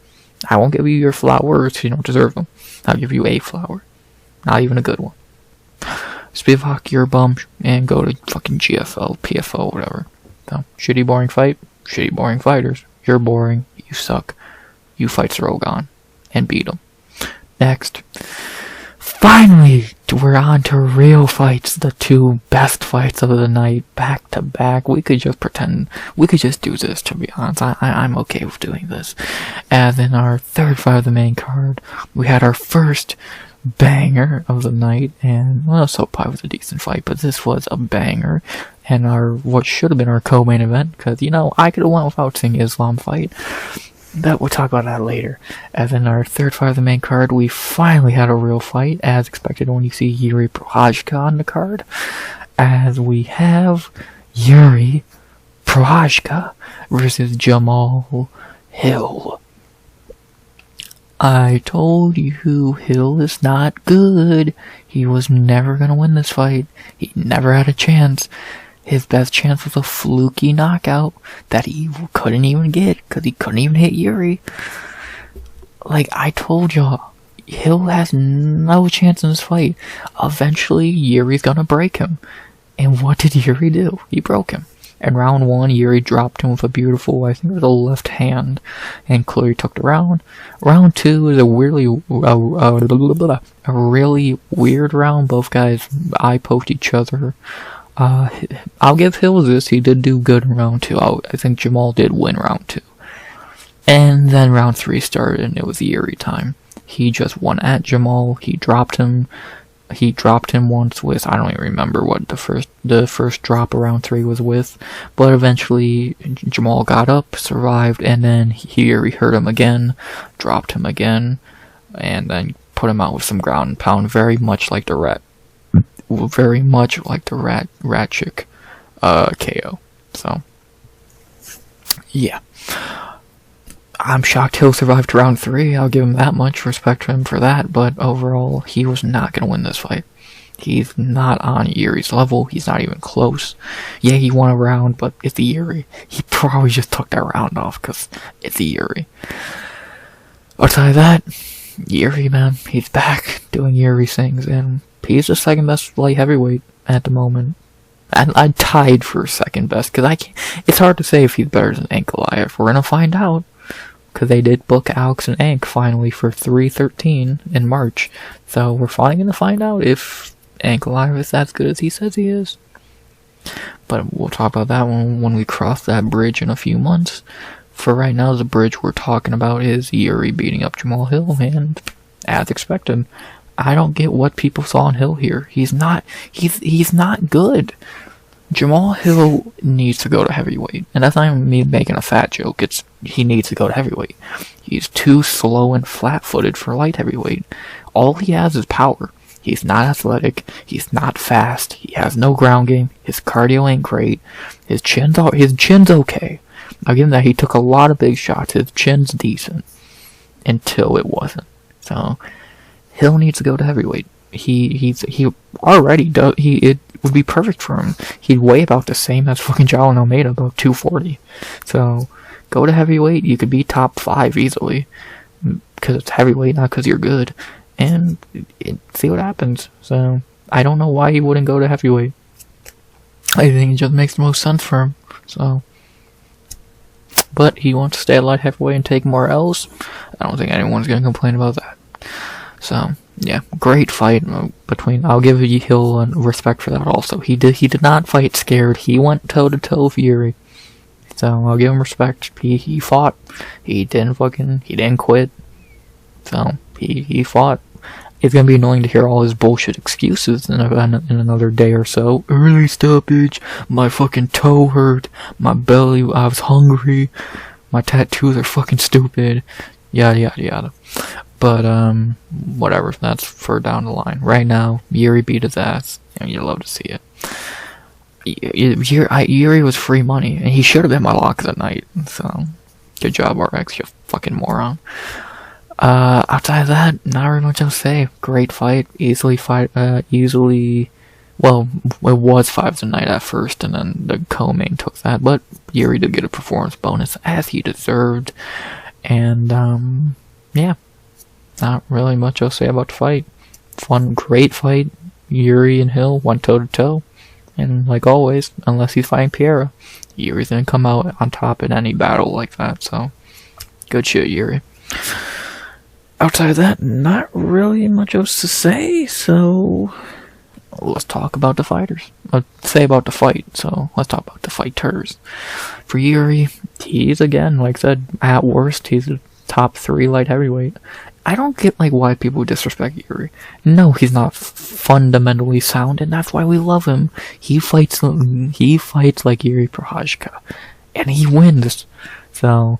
I won't give you your flowers if you don't deserve them. I'll give you a flower. Not even a good one. Spivac, you're a bum, and go to fucking GFL, PFO, whatever. So, shitty boring fight, shitty boring fighters. You're boring, you suck. You fight Serghei and beat him. Next. Finally, we're on to real fights. The 2 best fights of the night, back to back. We could just pretend, we could just do this, to be honest. I'm okay with doing this. And then our 3rd fight of the main card, we had our first banger of the night, and, well, Sopaj was a decent fight, but this was a banger. And what should have been our co-main event, because, I could have went without seeing Islam fight. But we'll talk about that later. As in our 3rd fight of the main card, we finally had a real fight, as expected when you see Jiří Procházka on the card. As we have Jiří Procházka versus Jamahal Hill. I told you Hill is not good. He was never gonna win this fight. He never had a chance. His best chance was a fluky knockout that he couldn't even get because he couldn't even hit Jiří. Like I told y'all, Hill has no chance in this fight. Eventually, Jiří's gonna break him. And what did Jiří do? He broke him. In round 1, Jiří dropped him with a beautiful, I think it was a left hand, and clearly took the round. Round 2 is a really weird round. Both guys eye-poked each other. I'll give Hill this. He did do good in round 2. I think Jamahal did win round 2. And then round 3 started, and it was Jiří time. He just won at Jamahal. He dropped him once with, I don't even remember what the first drop around 3 was with, but eventually Jamahal got up, survived, and then Jiří hurt him again, dropped him again, and then put him out with some ground and pound, very much like the rat chick KO. So yeah, I'm shocked Hill survived to round 3. I'll give him that much, respect to him for that, but overall, he was not going to win this fight. He's not on Jiří's level. He's not even close. Yeah, he won a round, but it's Jiří. He probably just took that round off because it's Jiří. I'll tell you that, Jiří, man, he's back doing Jiří things, and he's the 2nd best light heavyweight at the moment. And I tied for 2nd best, because it's hard to say if he's better than Ankalaev. We're going to find out. Because they did book Alex and Ank finally for 3/13 in March. So we're finally going to find out if Ankalaev is as good as he says he is. But we'll talk about that when we cross that bridge in a few months. For right now, the bridge we're talking about is Jiří beating up Jamahal Hill, and as expected, I don't get what people saw in Hill here. He's not good. Jamahal Hill needs to go to heavyweight. And that's not even me making a fat joke. It's he needs to go to heavyweight. He's too slow and flat-footed for light heavyweight. All he has is power. He's not athletic. He's not fast. He has no ground game. His cardio ain't great. His chin's okay. I'll give him that. He took a lot of big shots. His chin's decent. Until it wasn't. So Hill needs to go to heavyweight. He already does. It would be perfect for him. He'd weigh about the same as fucking Jailton Almeida, about 240. So go to heavyweight. You could be top 5 easily because it's heavyweight, not because you're good. And see what happens. So I don't know why he wouldn't go to heavyweight. I think it just makes the most sense for him. So but he wants to stay at light heavyweight and take more L's. I don't think anyone's going to complain about that. So, yeah, great fight between. I'll give Hill respect for that also. He did not fight scared. He went toe to toe with Jiří. So I'll give him respect. He fought. He didn't quit. So he fought. It's gonna be annoying to hear all his bullshit excuses in another day or so. Early stoppage. My fucking toe hurt. My belly. I was hungry. My tattoos are fucking stupid. Yada yada yada. But whatever. That's for down the line. Right now, Jiří beat his ass, and you love to see it. Jiří was free money, and he should have been my lock of the night. So, good job, RX, you fucking moron. Outside of that, not really much else to say. Great fight, well, it was 5 tonight at first, and then the co-main took that, but Jiří did get a performance bonus, as he deserved, and, yeah, not really much else to say about the fight. Fun, great fight. Jiří and Hill went toe-to-toe. And like always, unless he's fighting Pérez, Jiří's gonna come out on top in any battle like that, so good shit, Jiří. Outside of that, not really much else to say, so let's talk about the fighters. Let's say about the fight, so let's talk about the fighters. For Jiří, he's again, like I said, at worst, he's a top 3 light heavyweight. I don't get why people disrespect Jiří. No, he's not fundamentally sound, and that's why we love him. He fights like Jiří Procházka, and he wins. So,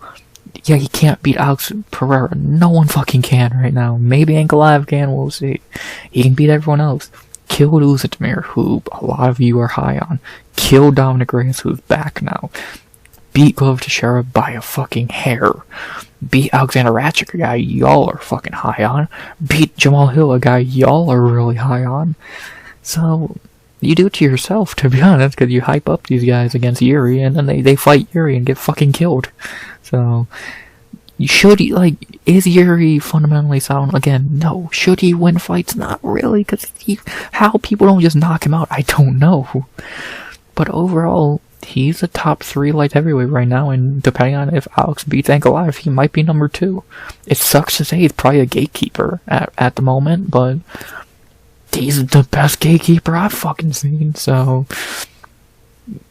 yeah, he can't beat Alex Pereira. No one fucking can right now. Maybe Ankalaev can, we'll see. He can beat everyone else. Kill Uzdemir, who a lot of you are high on. Kill Dominic Reyes, who's back now. Beat Glove Teixeira by a fucking hair. Beat Alexander Ratchik, a guy y'all are fucking high on. Beat Jamahal Hill, a guy y'all are really high on. So, you do it to yourself, to be honest, because you hype up these guys against Jiří, and then they fight Jiří and get fucking killed. So, is Jiří fundamentally sound? Again, no. Should he win fights? Not really, because how people don't just knock him out, I don't know. But overall, he's a top 3 light heavyweight right now, and depending on if Alex beats Ankalaev, he might be number 2. It sucks to say he's probably a gatekeeper at the moment, but he's the best gatekeeper I've fucking seen, so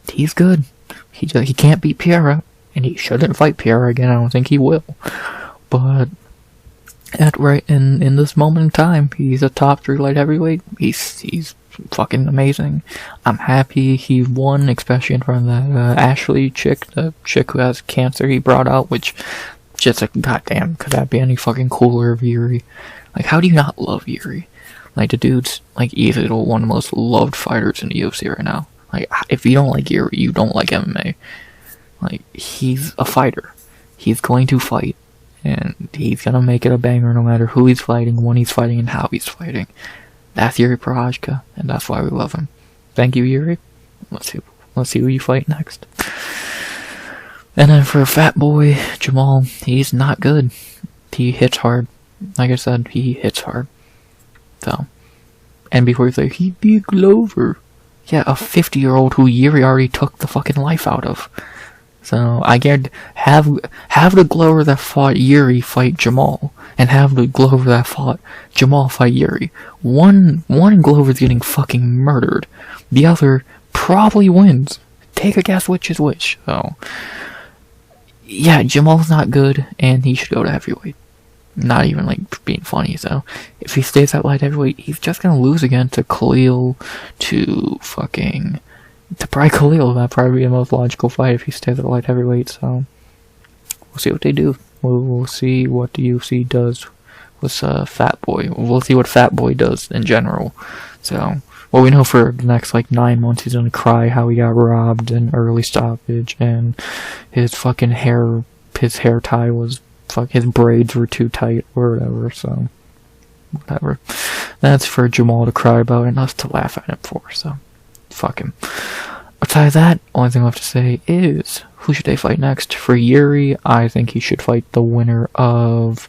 he's good. He can't beat Pérez, and he shouldn't fight Pérez again. I don't think he will. But in this moment in time, he's a top 3 light heavyweight. He's fucking amazing. I'm happy he won, especially in front of that Ashley chick, the chick who has cancer he brought out, which just goddamn, could that be any fucking cooler of Jiří? How do you not love Jiří? The dude's easily one of the most loved fighters in the UFC right now. If you don't like Jiří, you don't like MMA. He's a fighter. He's going to fight, and he's gonna make it a banger no matter who he's fighting, when he's fighting, and how he's fighting. That's Jiří Procházka, and that's why we love him. Thank you, Jiří. Let's see who you fight next. And then for Fat Boy Jamahal, he's not good. He hits hard. Like I said, he hits hard. So, and before you say he beat Glover, yeah, a 50-year-old who Jiří already took the fucking life out of. So I guarantee have the Glover that fought Jiří fight Jamahal, and have the Glover that fought Jamahal fight Jiří. One Glover's getting fucking murdered. The other probably wins. Take a guess which is which. So yeah, Jamal's not good, and he should go to heavyweight. Not even being funny. So if he stays at light heavyweight, he's just gonna lose again to Khalil, to probably Khalil. That'd probably be the most logical fight if he stays at light heavyweight, so we'll see what they do. We'll see what the UFC does with Fat Boy. We'll see what Fat Boy does in general. So, well, we know for the next 9 months he's gonna cry how he got robbed in early stoppage, and his fucking hair tie was his braids were too tight or whatever, so whatever. That's for Jamahal to cry about and us to laugh at him for, so fuck him. Outside that, only thing left to say is, who should they fight next? For Jiří, I think he should fight the winner of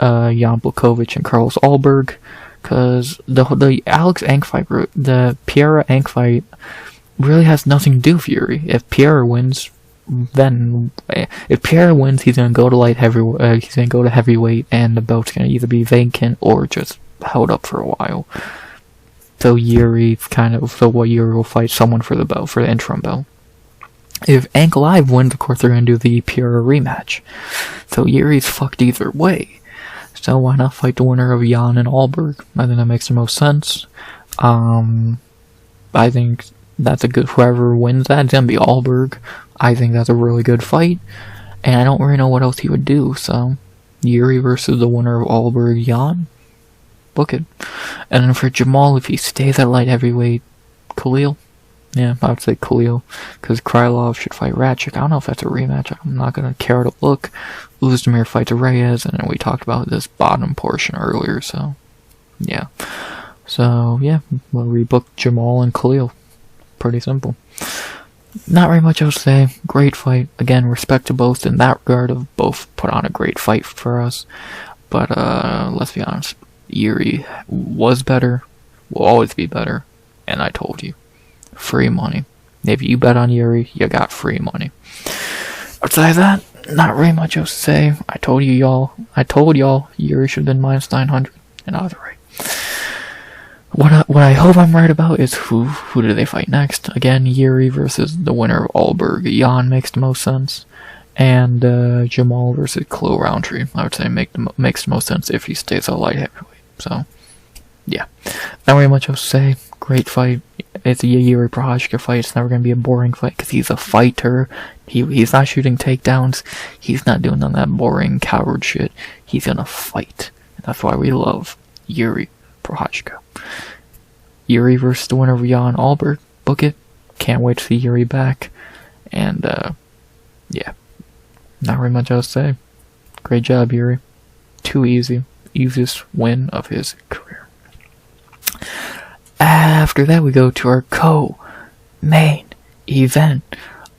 Jan Blachowicz and Carlos Ulberg, because the Alex Ank fight, the Pérez Ank fight, really has nothing to do with Jiří. If Pérez wins, then if Pierre wins, he's gonna go to he's gonna go to heavyweight, and the belt's gonna either be vacant or just held up for a while. So Jiří will fight someone for the belt, for the interim belt. If Ankalaev wins, of course they're gonna do the Pierre rematch. So Jiří's fucked either way. So why not fight the winner of Jan and Alberg? I think that makes the most sense. I think that's a good, whoever wins that, it's gonna be Alberg. I think that's a really good fight, and I don't really know what else he would do, so Jiří versus the winner of Alberg Jan, book it. And then for Jamahal, if he stays at light heavyweight, Khalil. Yeah, I would say Khalil, because Krylov should fight Ratchik. I don't know if that's a rematch. I'm not gonna care to look. Uzdemir fights Reyes, and then we talked about this bottom portion earlier, so yeah. So yeah, we'll rebook Jamahal and Khalil. Pretty simple. Not very much else to say. Great fight. Again, respect to both in that regard of both put on a great fight for us. But let's be honest, Jiří was better, will always be better, and I told you. Free money. If you bet on Jiří, you got free money. Outside of that, not really much else to say. I told y'all, Jiří should have been minus 900, and I was right. What I hope I'm right about is who do they fight next? Again, Jiří versus the winner of Alberg. Jan makes the most sense. And Jamahal versus Khalil Roundtree. I would say makes the most sense if he stays at light heavyweight. So, yeah. Not really much else to say. Great fight. It's a Jiří Procházka fight. It's never going to be a boring fight because he's a fighter. He's not shooting takedowns. He's not doing none of that boring coward shit. He's going to fight. And that's why we love Jiří Procházka. Jiří versus the winner of Jan Alberg. Book it. Can't wait to see Jiří back. And, yeah. Not very much else to say. Great job, Jiří. Too easy. Easiest win of his career. After that, we go to our co-main event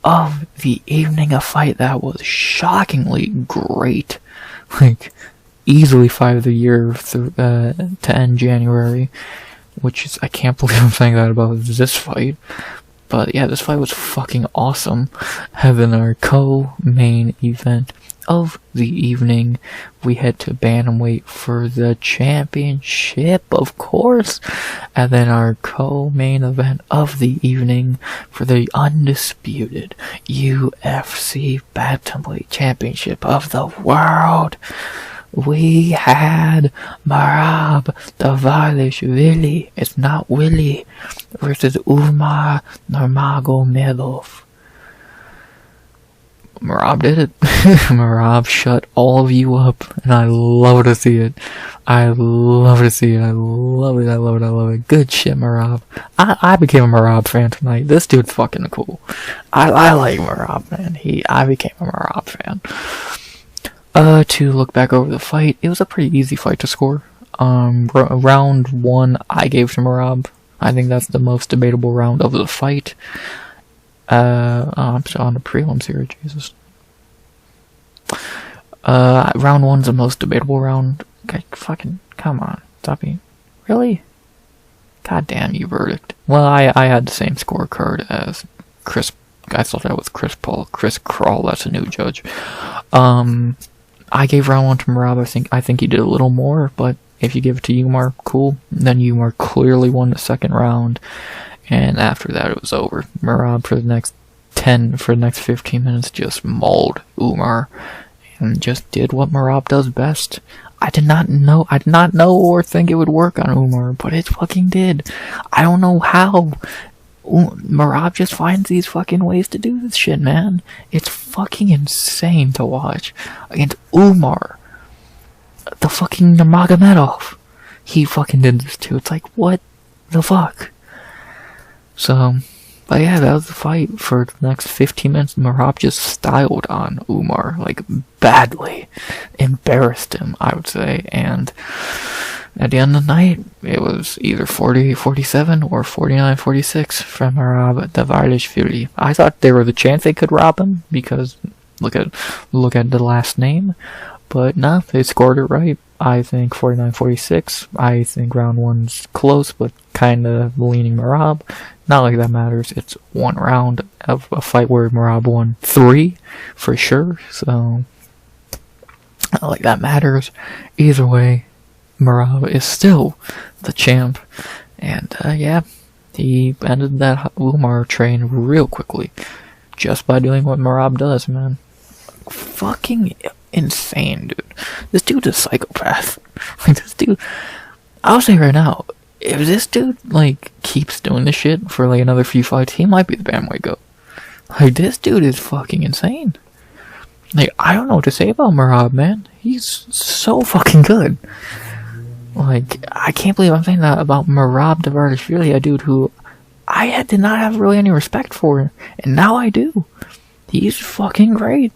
of the evening. A fight that was shockingly great. Like, easily fight of the year to end January. Which is, I can't believe I'm saying that about this fight. But yeah, this fight was fucking awesome. Having our co-main event of the evening, we head to bantamweight for the championship, of course. And then our co-main event of the evening for the undisputed UFC bantamweight championship of the world. We had Merab Dvalishvili, it's not Willie, versus Umar Nurmagomedov. Merab did it. Merab shut all of you up, and I love to see it. I love to see it. I love it. I love it. I love it. Good shit, Merab. I became a Merab fan tonight. This dude's fucking cool. I like Merab, man. I became a Merab fan. To look back over the fight, it was a pretty easy fight to score. Round 1, I gave to Merab. I think that's the most debatable round of the fight. I'm still on the prelims here, Jesus. Round 1's the most debatable round. Okay, fucking, come on. Stop being, really? God damn you, verdict. Well, I had the same scorecard as Chris, I thought that was Chris Kral, that's a new judge. I gave round 1 to Merab. I think he did a little more, but if you give it to Umar, cool. Then Umar clearly won the second round, and after that it was over. Merab for the next 15 minutes just mauled Umar, and just did what Merab does best. I did not know or think it would work on Umar, but it fucking did. I don't know how. Merab just finds these fucking ways to do this shit, man. It's fucking insane to watch. Against Umar, the fucking Nurmagomedov, he fucking did this too. It's like, what the fuck? So, but yeah, that was the fight. For the next 15 minutes, Merab just styled on Umar, like, badly. Embarrassed him, I would say, and at the end of the night, it was either 40-47 or 49-46 from Merab Dvalishvili. I thought there was a chance they could rob him, because look at the last name, but no, they scored it right. I think 49-46. I think round 1's close, but kind of leaning Merab. Not like that matters. It's one round of a fight where Merab won 3 for sure. So not like that matters. Either way, Merab is still the champ. And yeah, he ended that Umar train real quickly just by doing what Merab does, man. Fucking insane, dude. This dude's a psychopath. Like, this dude, I'll say right now, if this dude, like, keeps doing this shit for, like, another few fights, he might be the bantamweight GOAT. Like, this dude is fucking insane. Like, I don't know what to say about Merab, man. He's so fucking good. Like, I can't believe I'm saying that about Merab Dvalishvili, a dude who I did not have really any respect for, and now I do. He's fucking great.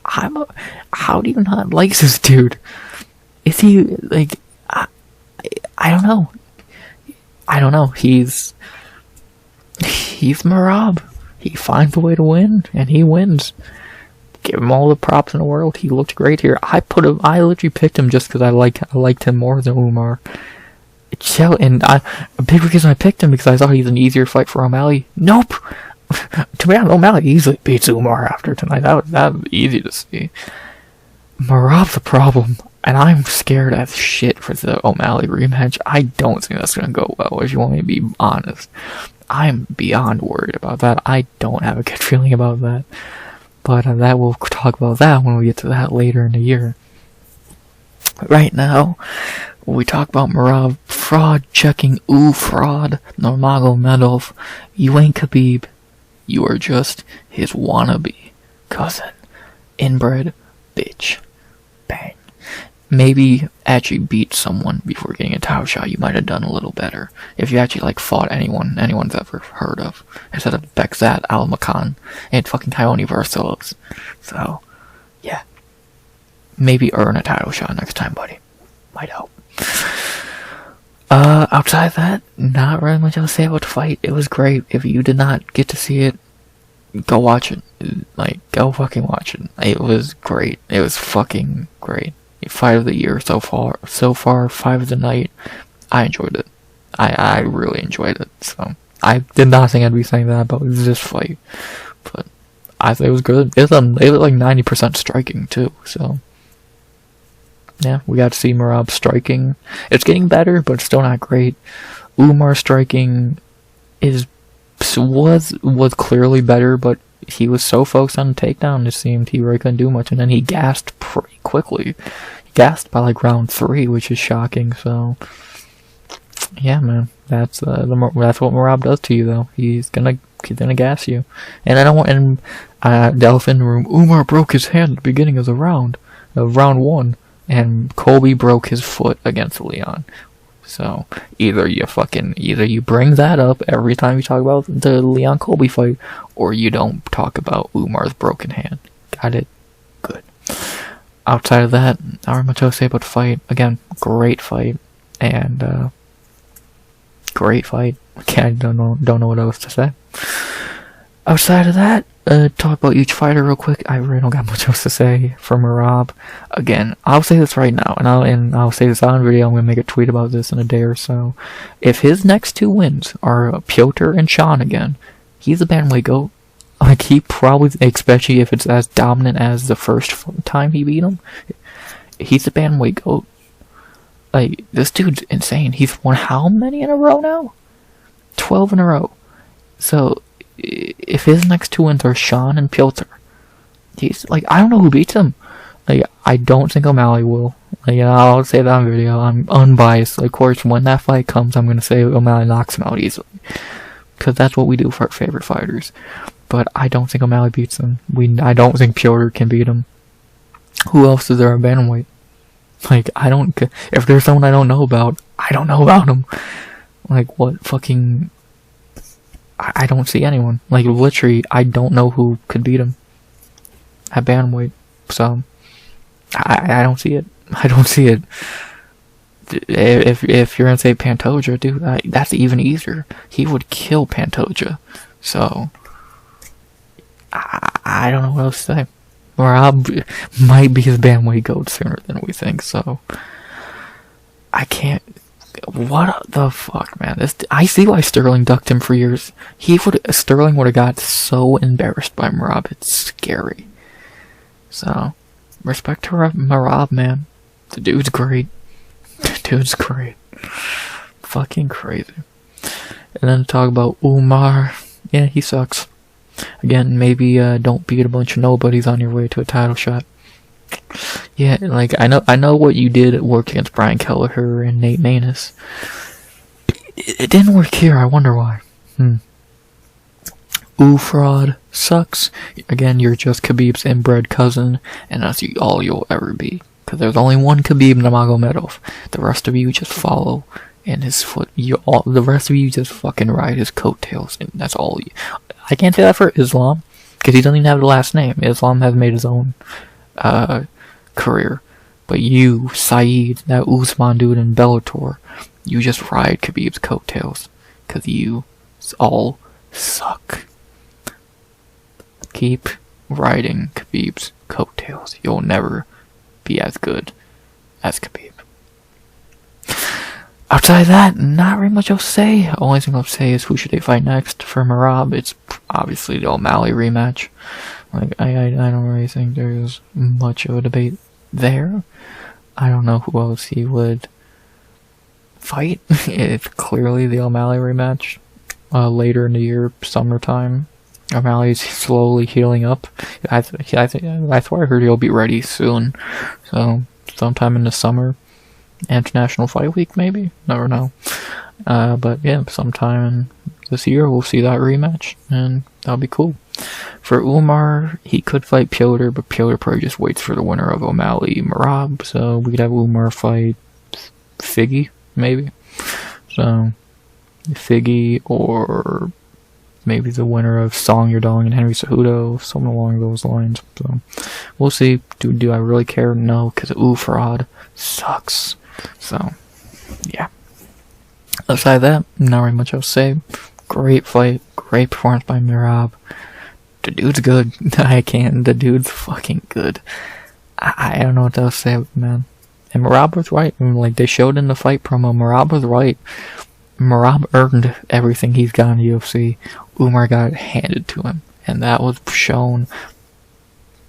How do you not like this dude? Is he, like, I don't know. I don't know. He's Merab. He finds a way to win, and he wins. Give him all the props in the world. He looked great here. I literally picked him just because I liked him more than Umar. And a big reason I picked him because I thought he's an easier fight for O'Malley. Nope. To be honest, O'Malley easily beats Umar after tonight. That was easy to see. Merab's the problem, and I'm scared as shit for the O'Malley rematch. I don't think that's gonna go well, if you want me to be honest. I'm beyond worried about that. I don't have a good feeling about that. But that we'll talk about that when we get to that later in the year. Right now, we talk about Merab fraud checking. Ooh, fraud. Nurmagomedov. You ain't Khabib. You are just his wannabe cousin. Inbred bitch. Bang. Maybe actually beat someone before getting a title shot. You might have done a little better if you actually like fought anyone's ever heard of, instead of Bekzat, Al-Makan, and fucking Tyone Varsos. So yeah, maybe earn a title shot next time, buddy. Might help. Outside of that, not really much else to say about the fight. It was great. If you did not get to see it, go watch it. Like, go fucking watch it. It was great. It was fucking great. Fight of the year so far, fight of the night. I enjoyed it. I really enjoyed it. So I did not think I'd be saying that about this fight, but I thought it was good. It was like 90% striking too. So yeah, we got to see Merab striking. It's getting better, but it's still not great. Umar striking was clearly better, but he was so focused on the takedown, it seemed he really couldn't do much, and then he gassed pretty quickly. He gassed by like round 3, which is shocking. So yeah, man, that's what Merab does to you, though. He's gonna gas you. And I don't want. And the elephant in the room. Umar broke his hand at the beginning of round 1, and Colby broke his foot against Leon. So either you bring that up every time you talk about the Leon Colby fight, or you don't talk about Umar's broken hand. Got it? Good. Outside of that, not really much else to say about the fight. Again, great fight, and great fight. I don't know what else to say. Outside of that, talk about each fighter real quick. I really don't got much else to say for Merab. Again, I'll say this right now, and I'll say this on video. I'm gonna make a tweet about this in a day or so. If his next 2 wins are Piotr and Sean again, he's a bantamweight GOAT. Like, he probably, especially if it's as dominant as the first time he beat him, he's a bantamweight GOAT. Like, this dude's insane. He's won how many in a row now? 12 in a row. So if his next 2 wins are Sean and Piotr, he's like, I don't know who beats him. Like, I don't think O'Malley will. Like, I'll say that on video. I'm unbiased. Like, of course, when that fight comes, I'm gonna say O'Malley knocks him out easily, because that's what we do for our favorite fighters. But I don't think O'Malley beats him. I don't think Piotr can beat him. Who else is there at bantamweight? Like, if there's someone I don't know about, I don't know about him. Like, what fucking... I don't see anyone. Like, literally, I don't know who could beat him at bantamweight. So, I don't see it. I don't see it. If you're gonna say Pantoja, dude, that's even easier. He would kill Pantoja. So, I don't know what else to say. Merab might be his bantamweight GOAT sooner than we think. So, I can't What the fuck, man? I see why Sterling ducked him for years. Sterling would have got so embarrassed by Merab. It's scary. So, respect to Merab, man. The dude's great. Fucking crazy. And then to talk about Umar. Yeah, he sucks. Again, maybe don't beat a bunch of nobodies on your way to a title shot. Yeah, like, I know what you did at work against Brian Kelleher and Nate Maness. It didn't work here, I wonder why. Fraud sucks. Again, you're just Khabib's inbred cousin, and that's all you'll ever be. Because there's only one Khabib Nurmagomedov. The rest of you just follow in his foot. The rest of you just fucking ride his coattails, and that's all you. I can't say that for Islam, because he doesn't even have the last name. Islam has made his own career. But you, Saeed, that Usman dude in Bellator, you just ride Khabib's coattails. Because you all suck. Keep riding Khabib's coattails. You'll never be as good as Khabib. Outside that, not very much else to say. The only thing I'll say is who should they fight next for Merab. It's obviously the O'Malley rematch. Like, I don't really think there's much of a debate there. I don't know who else he would fight. It's clearly the O'Malley rematch. Later in the year, summertime. O'Malley's slowly healing up. I swear I heard he'll be ready soon. So, sometime in the summer. International Fight Week, maybe? Never know. But yeah, sometime this year we'll see that rematch, and that'll be cool. For Umar, he could fight Piotr, but Piotr probably just waits for the winner of O'Malley Merab, so we could have Umar fight Figgy, maybe. So, Figgy, or maybe the winner of Song Yadong and Henry Cejudo, something along those lines. So, we'll see. Do I really care? No, because Fraud sucks. So, yeah. Aside that, not very much else to say. Great fight, great performance by Merab. The dude's good. The dude's fucking good. I don't know what else to say, man. And Merab was right. I mean, like, they showed in the fight promo, Merab was right. Merab earned everything he's got in the UFC. Umar got it handed to him. And that was shown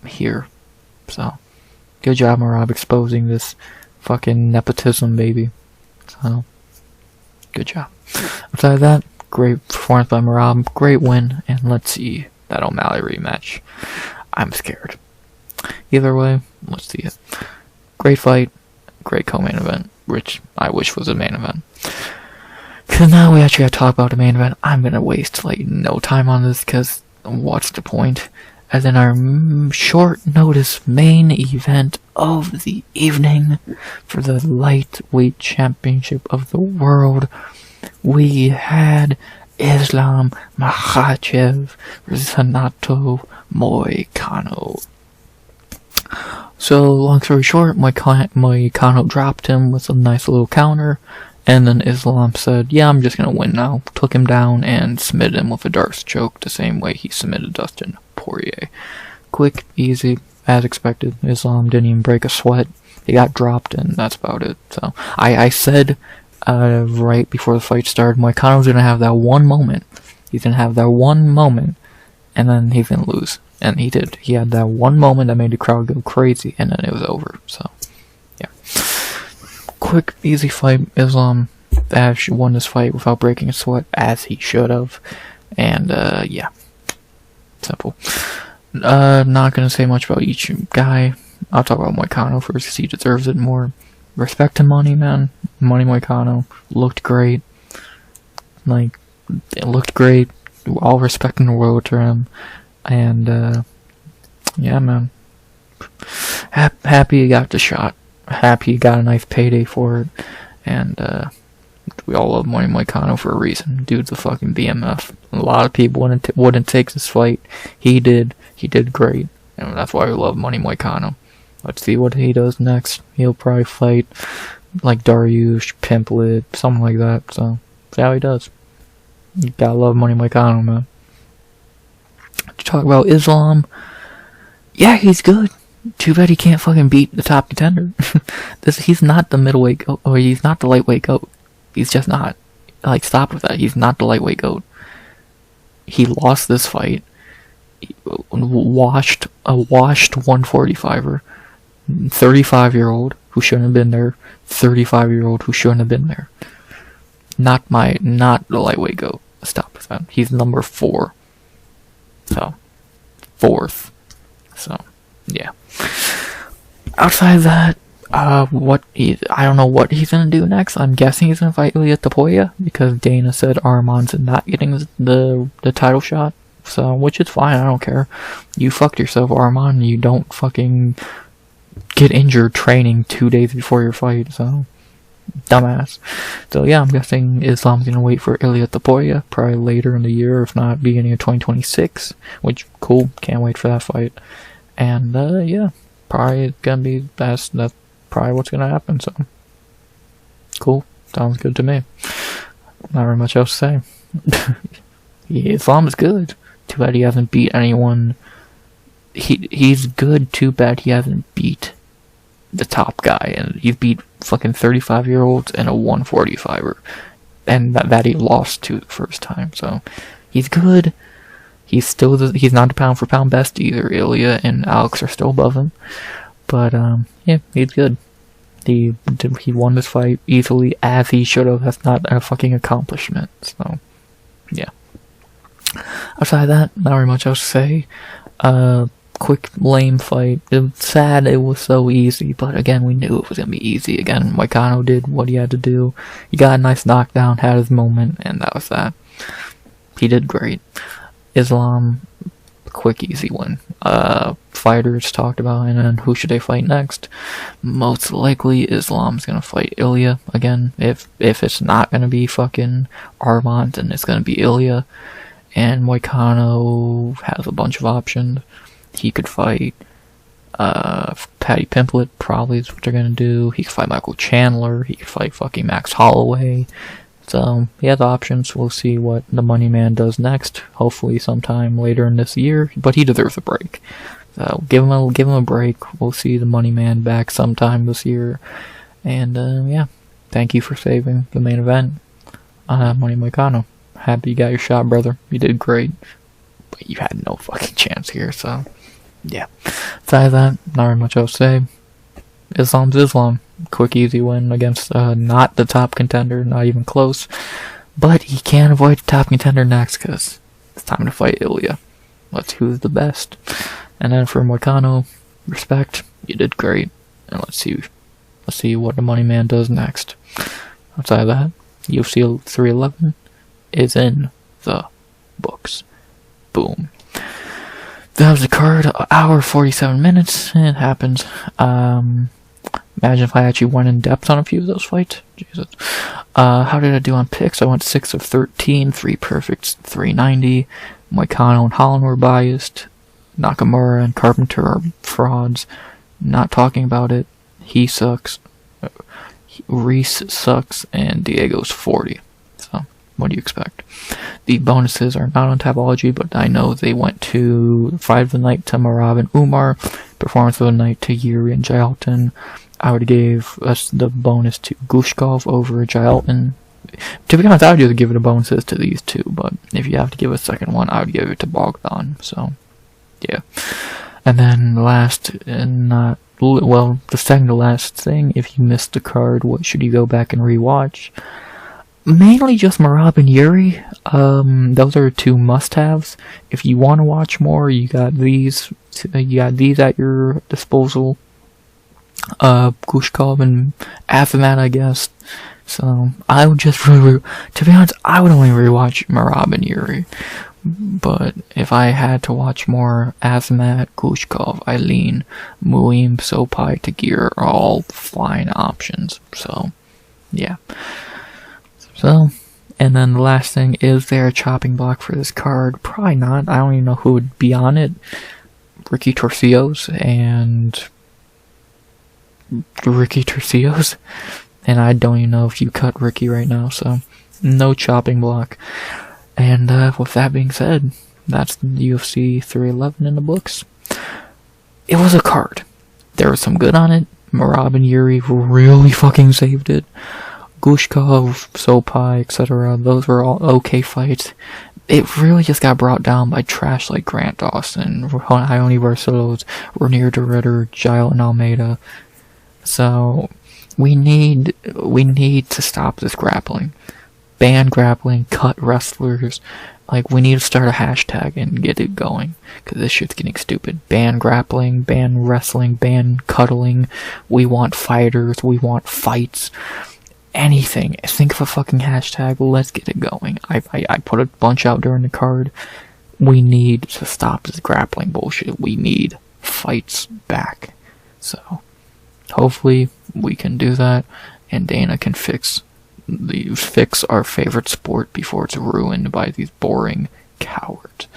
here. So, good job, Merab, exposing this fucking nepotism, baby. So, good job. Besides that, great performance by Merab, great win, and let's see that O'Malley rematch. I'm scared. Either way, let's see it. Great fight, great co-main event, which I wish was a main event. Because now we actually gotta talk about the main event. I'm gonna waste, like, no time on this, because what's the point? As in our short notice main event of the evening for the lightweight championship of the world, we had Islam Makhachev versus Renato Moicano. So, long story short, Moicano dropped him with a nice little counter, and then Islam said, yeah, I'm just gonna win now. Took him down and submitted him with a Darce choke the same way he submitted Dustin Poirier. Quick, easy, as expected. Islam didn't even break a sweat. He got dropped, and that's about it. So, I said right before the fight started, Moicano's gonna have that one moment. He's gonna have that one moment, and then he's gonna lose. And he did. He had that one moment that made the crowd go crazy, and then it was over. So, yeah. Quick, easy fight. Islam actually won this fight without breaking a sweat, as he should have. And, yeah. Simple. Not gonna say much about each guy. I'll talk about Moicano first, because he deserves it more. Respect to Money, man. Money Moicano looked great. Like, it looked great. All respect in the world to him. And, yeah, man. Happy he got the shot. Happy he got a nice payday for it. And, we all love Money Moicano for a reason. Dude's a fucking BMF. A lot of people wouldn't take this fight. He did. He did great. And that's why we love Money Moicano. Let's see what he does next. He'll probably fight like Dariush, Pimplet, something like that. So, see how he does. You gotta love Money Moicano, man. To talk about Islam, yeah, he's good. Too bad he can't fucking beat the top contender. He's not the middleweight goat, or he's not the lightweight goat. He's just not. Like, stop with that. He's not the lightweight GOAT. He lost this fight. Washed a washed 145er. 35-year-old who shouldn't have been there. 35-year-old who shouldn't have been there. Not the lightweight GOAT. Stop with that. He's number 4. So, 4th. So, yeah. Outside of that, I don't know what he's gonna do next. I'm guessing he's gonna fight Ilia Topuria, because Dana said Arman's not getting the title shot. So, which is fine, I don't care. You fucked yourself, Arman. You don't fucking get injured training 2 days before your fight, so dumbass. So yeah, I'm guessing Islam's gonna wait for Ilia Topuria, probably later in the year, if not beginning of 2026, which, cool, can't wait for that fight. And yeah, probably gonna be that's probably what's gonna happen, so cool, sounds good to me. Not very much else to say. Islam is good. Too bad he hasn't beat anyone. He's good, too bad he hasn't beat the top guy, and he's beat fucking 35-year-olds and a 145er, and that he lost to the first time, so he's good. He's not the pound for pound best either. Ilya and Alex are still above him, but yeah, he's good. He won this fight easily, as he should have. That's not a fucking accomplishment, so yeah. Outside of that, not very much else to say. Quick, lame fight. It was sad it was so easy, but again, we knew it was gonna be easy. Again, Moicano did what he had to do. He got a nice knockdown, had his moment, and that was that. He did great. Islam, quick, easy win. Fighters talked about, and then who should they fight next? Most likely, Islam's gonna fight Ilya again. If it's not gonna be fucking Armand, then it's gonna be Ilya. And Moicano has a bunch of options. He could fight Paddy Pimblett, probably is what they're gonna do. He could fight Michael Chandler. He could fight fucking Max Holloway. So, he has options. We'll see what the Money Man does next. Hopefully sometime later in this year. But he deserves a break. So, give him a break. We'll see the Money Man back sometime this year. And, yeah. Thank you for saving the main event. Money Moicano. Happy you got your shot, brother. You did great. But you had no fucking chance here, so yeah. Aside that, not very much else to say. Islam's Islam. Quick, easy win against not the top contender, not even close. But he can't avoid the top contender next, because it's time to fight Ilya. Let's see who's the best. And then for Moicano, respect, you did great. And let's see what the Money Man does next. Outside of that, UFC 311 is in the books. Boom. That was the card, hour 47 minutes. It happens. Imagine if I actually went in depth on a few of those fights. Jesus. How did I do on picks? I went 6 of 13, 3 perfects, 390. Moicano and Holland were biased. Nakamura and Carpenter are frauds. Not talking about it. He sucks. Reese sucks. And Diego's 40. So, what do you expect? The bonuses are not on Tapology, but I know they went to Fight of the Night to Merab and Umar, Performance of the Night to Jiří and Jailton. I would give us the bonus to Guskov over Jailton. To be honest, I would just give it a bonuses to these two, but if you have to give a second one, I would give it to Bogdan. So, yeah. And then last, and not, well, the second to last thing, if you missed the card, what should you go back and rewatch? Mainly just Merab and Jiří. Those are two must-haves. If you want to watch more, you got these at your disposal. Guskov and Azamat, I guess. So, I would just to be honest, I would only rewatch Merab and Jiří. But if I had to watch more, Azamat, Guskov, Ailín, Muin, Sopaj, Tagir are all fine options. So, yeah. So, and then the last thing, is there a chopping block for this card? Probably not. I don't even know who would be on it. Ricky Turcios and I don't even know if you cut Ricky right now, so no chopping block. And with that being said, that's the UFC 311 in the books. It was a card. There was some good on it. Merab and Jiří really fucking saved it. Guskov, Sopaj, etc. Those were all okay fights. It really just got brought down by trash like Grant Dawson, Ione Barcelos, Reinier DeRitter, Jailton Almeida. So we need to stop this grappling. Ban grappling, cut wrestlers. Like, we need to start a hashtag and get it going, because this shit's getting stupid. Ban grappling, ban wrestling, ban cuddling. We want fighters, we want fights. Anything. Think of a fucking hashtag, let's get it going. I put a bunch out during the card. We need to stop this grappling bullshit. We need fights back. So, hopefully we can do that, and Dana can fix our favorite sport before it's ruined by these boring cowards.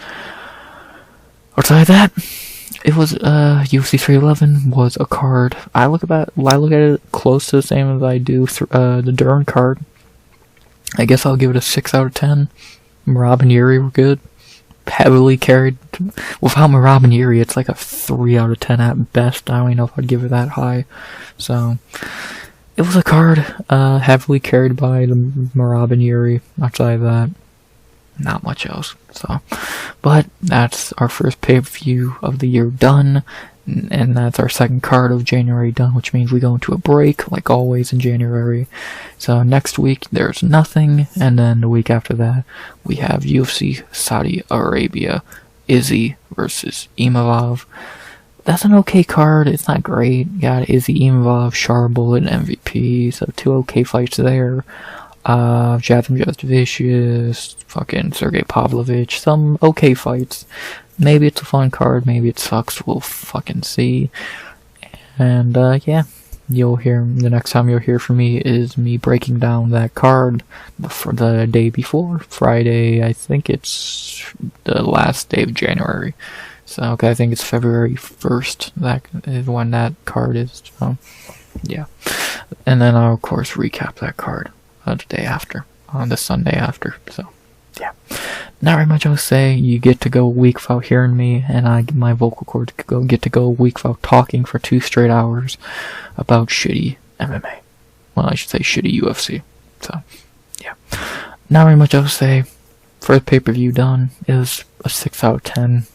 Outside that, it was UFC 311 was a card. I look at it close to the same as I do the Durham card. I guess I'll give it a 6 out of 10. Merab and Jiří were good. Heavily carried. Without Merab and Jiří, it's like a 3 out of 10 at best. I don't even know if I'd give it that high. So it was a card heavily carried by the Merab and Jiří. Outside of that, not much else. So, but that's our first pay-per-view of the year done, and that's our second card of January done, which means we go into a break, like always in January. So next week, there's nothing, and then the week after that, we have UFC Saudi Arabia, Izzy versus Imavov. That's an okay card. It's not great. You got Izzy, Imavov, Charbel, and MVP, so 2 okay fights there. Jasmine Just Vicious, fucking Serghei Pavlovich, some okay fights. Maybe it's a fun card, maybe it sucks, we'll fucking see. And, yeah, the next time you'll hear from me is me breaking down that card for the day before, Friday. I think it's the last day of January. So, okay, I think it's February 1st, that is when that card is, so, yeah. And then I'll, of course, recap that card the day after, on the Sunday after, so, yeah. Not very much else to say. You get to go a week without hearing me, and my vocal cords get to go a week without talking for 2 straight hours about shitty MMA. Well, I should say shitty UFC, so, yeah. Not very much else to say. First pay-per-view done is a 6 out of 10.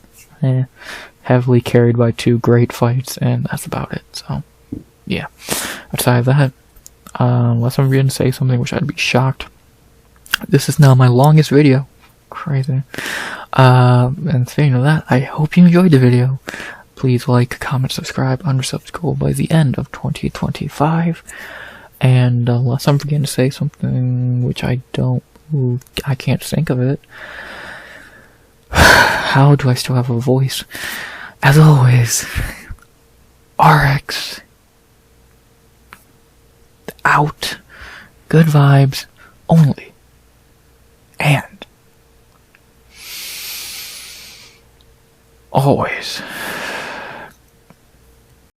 Heavily carried by 2 great fights, and that's about it, so, yeah. Outside of that, unless I'm going to say something which I'd be shocked, this is now my longest video. Crazy. And speaking of that, I hope you enjoyed the video. Please like, comment, subscribe, unsubscribe by the end of 2025. And unless I'm forgetting to say something which I can't think of it. How do I still have a voice? As always, RX out. Good vibes only. And always.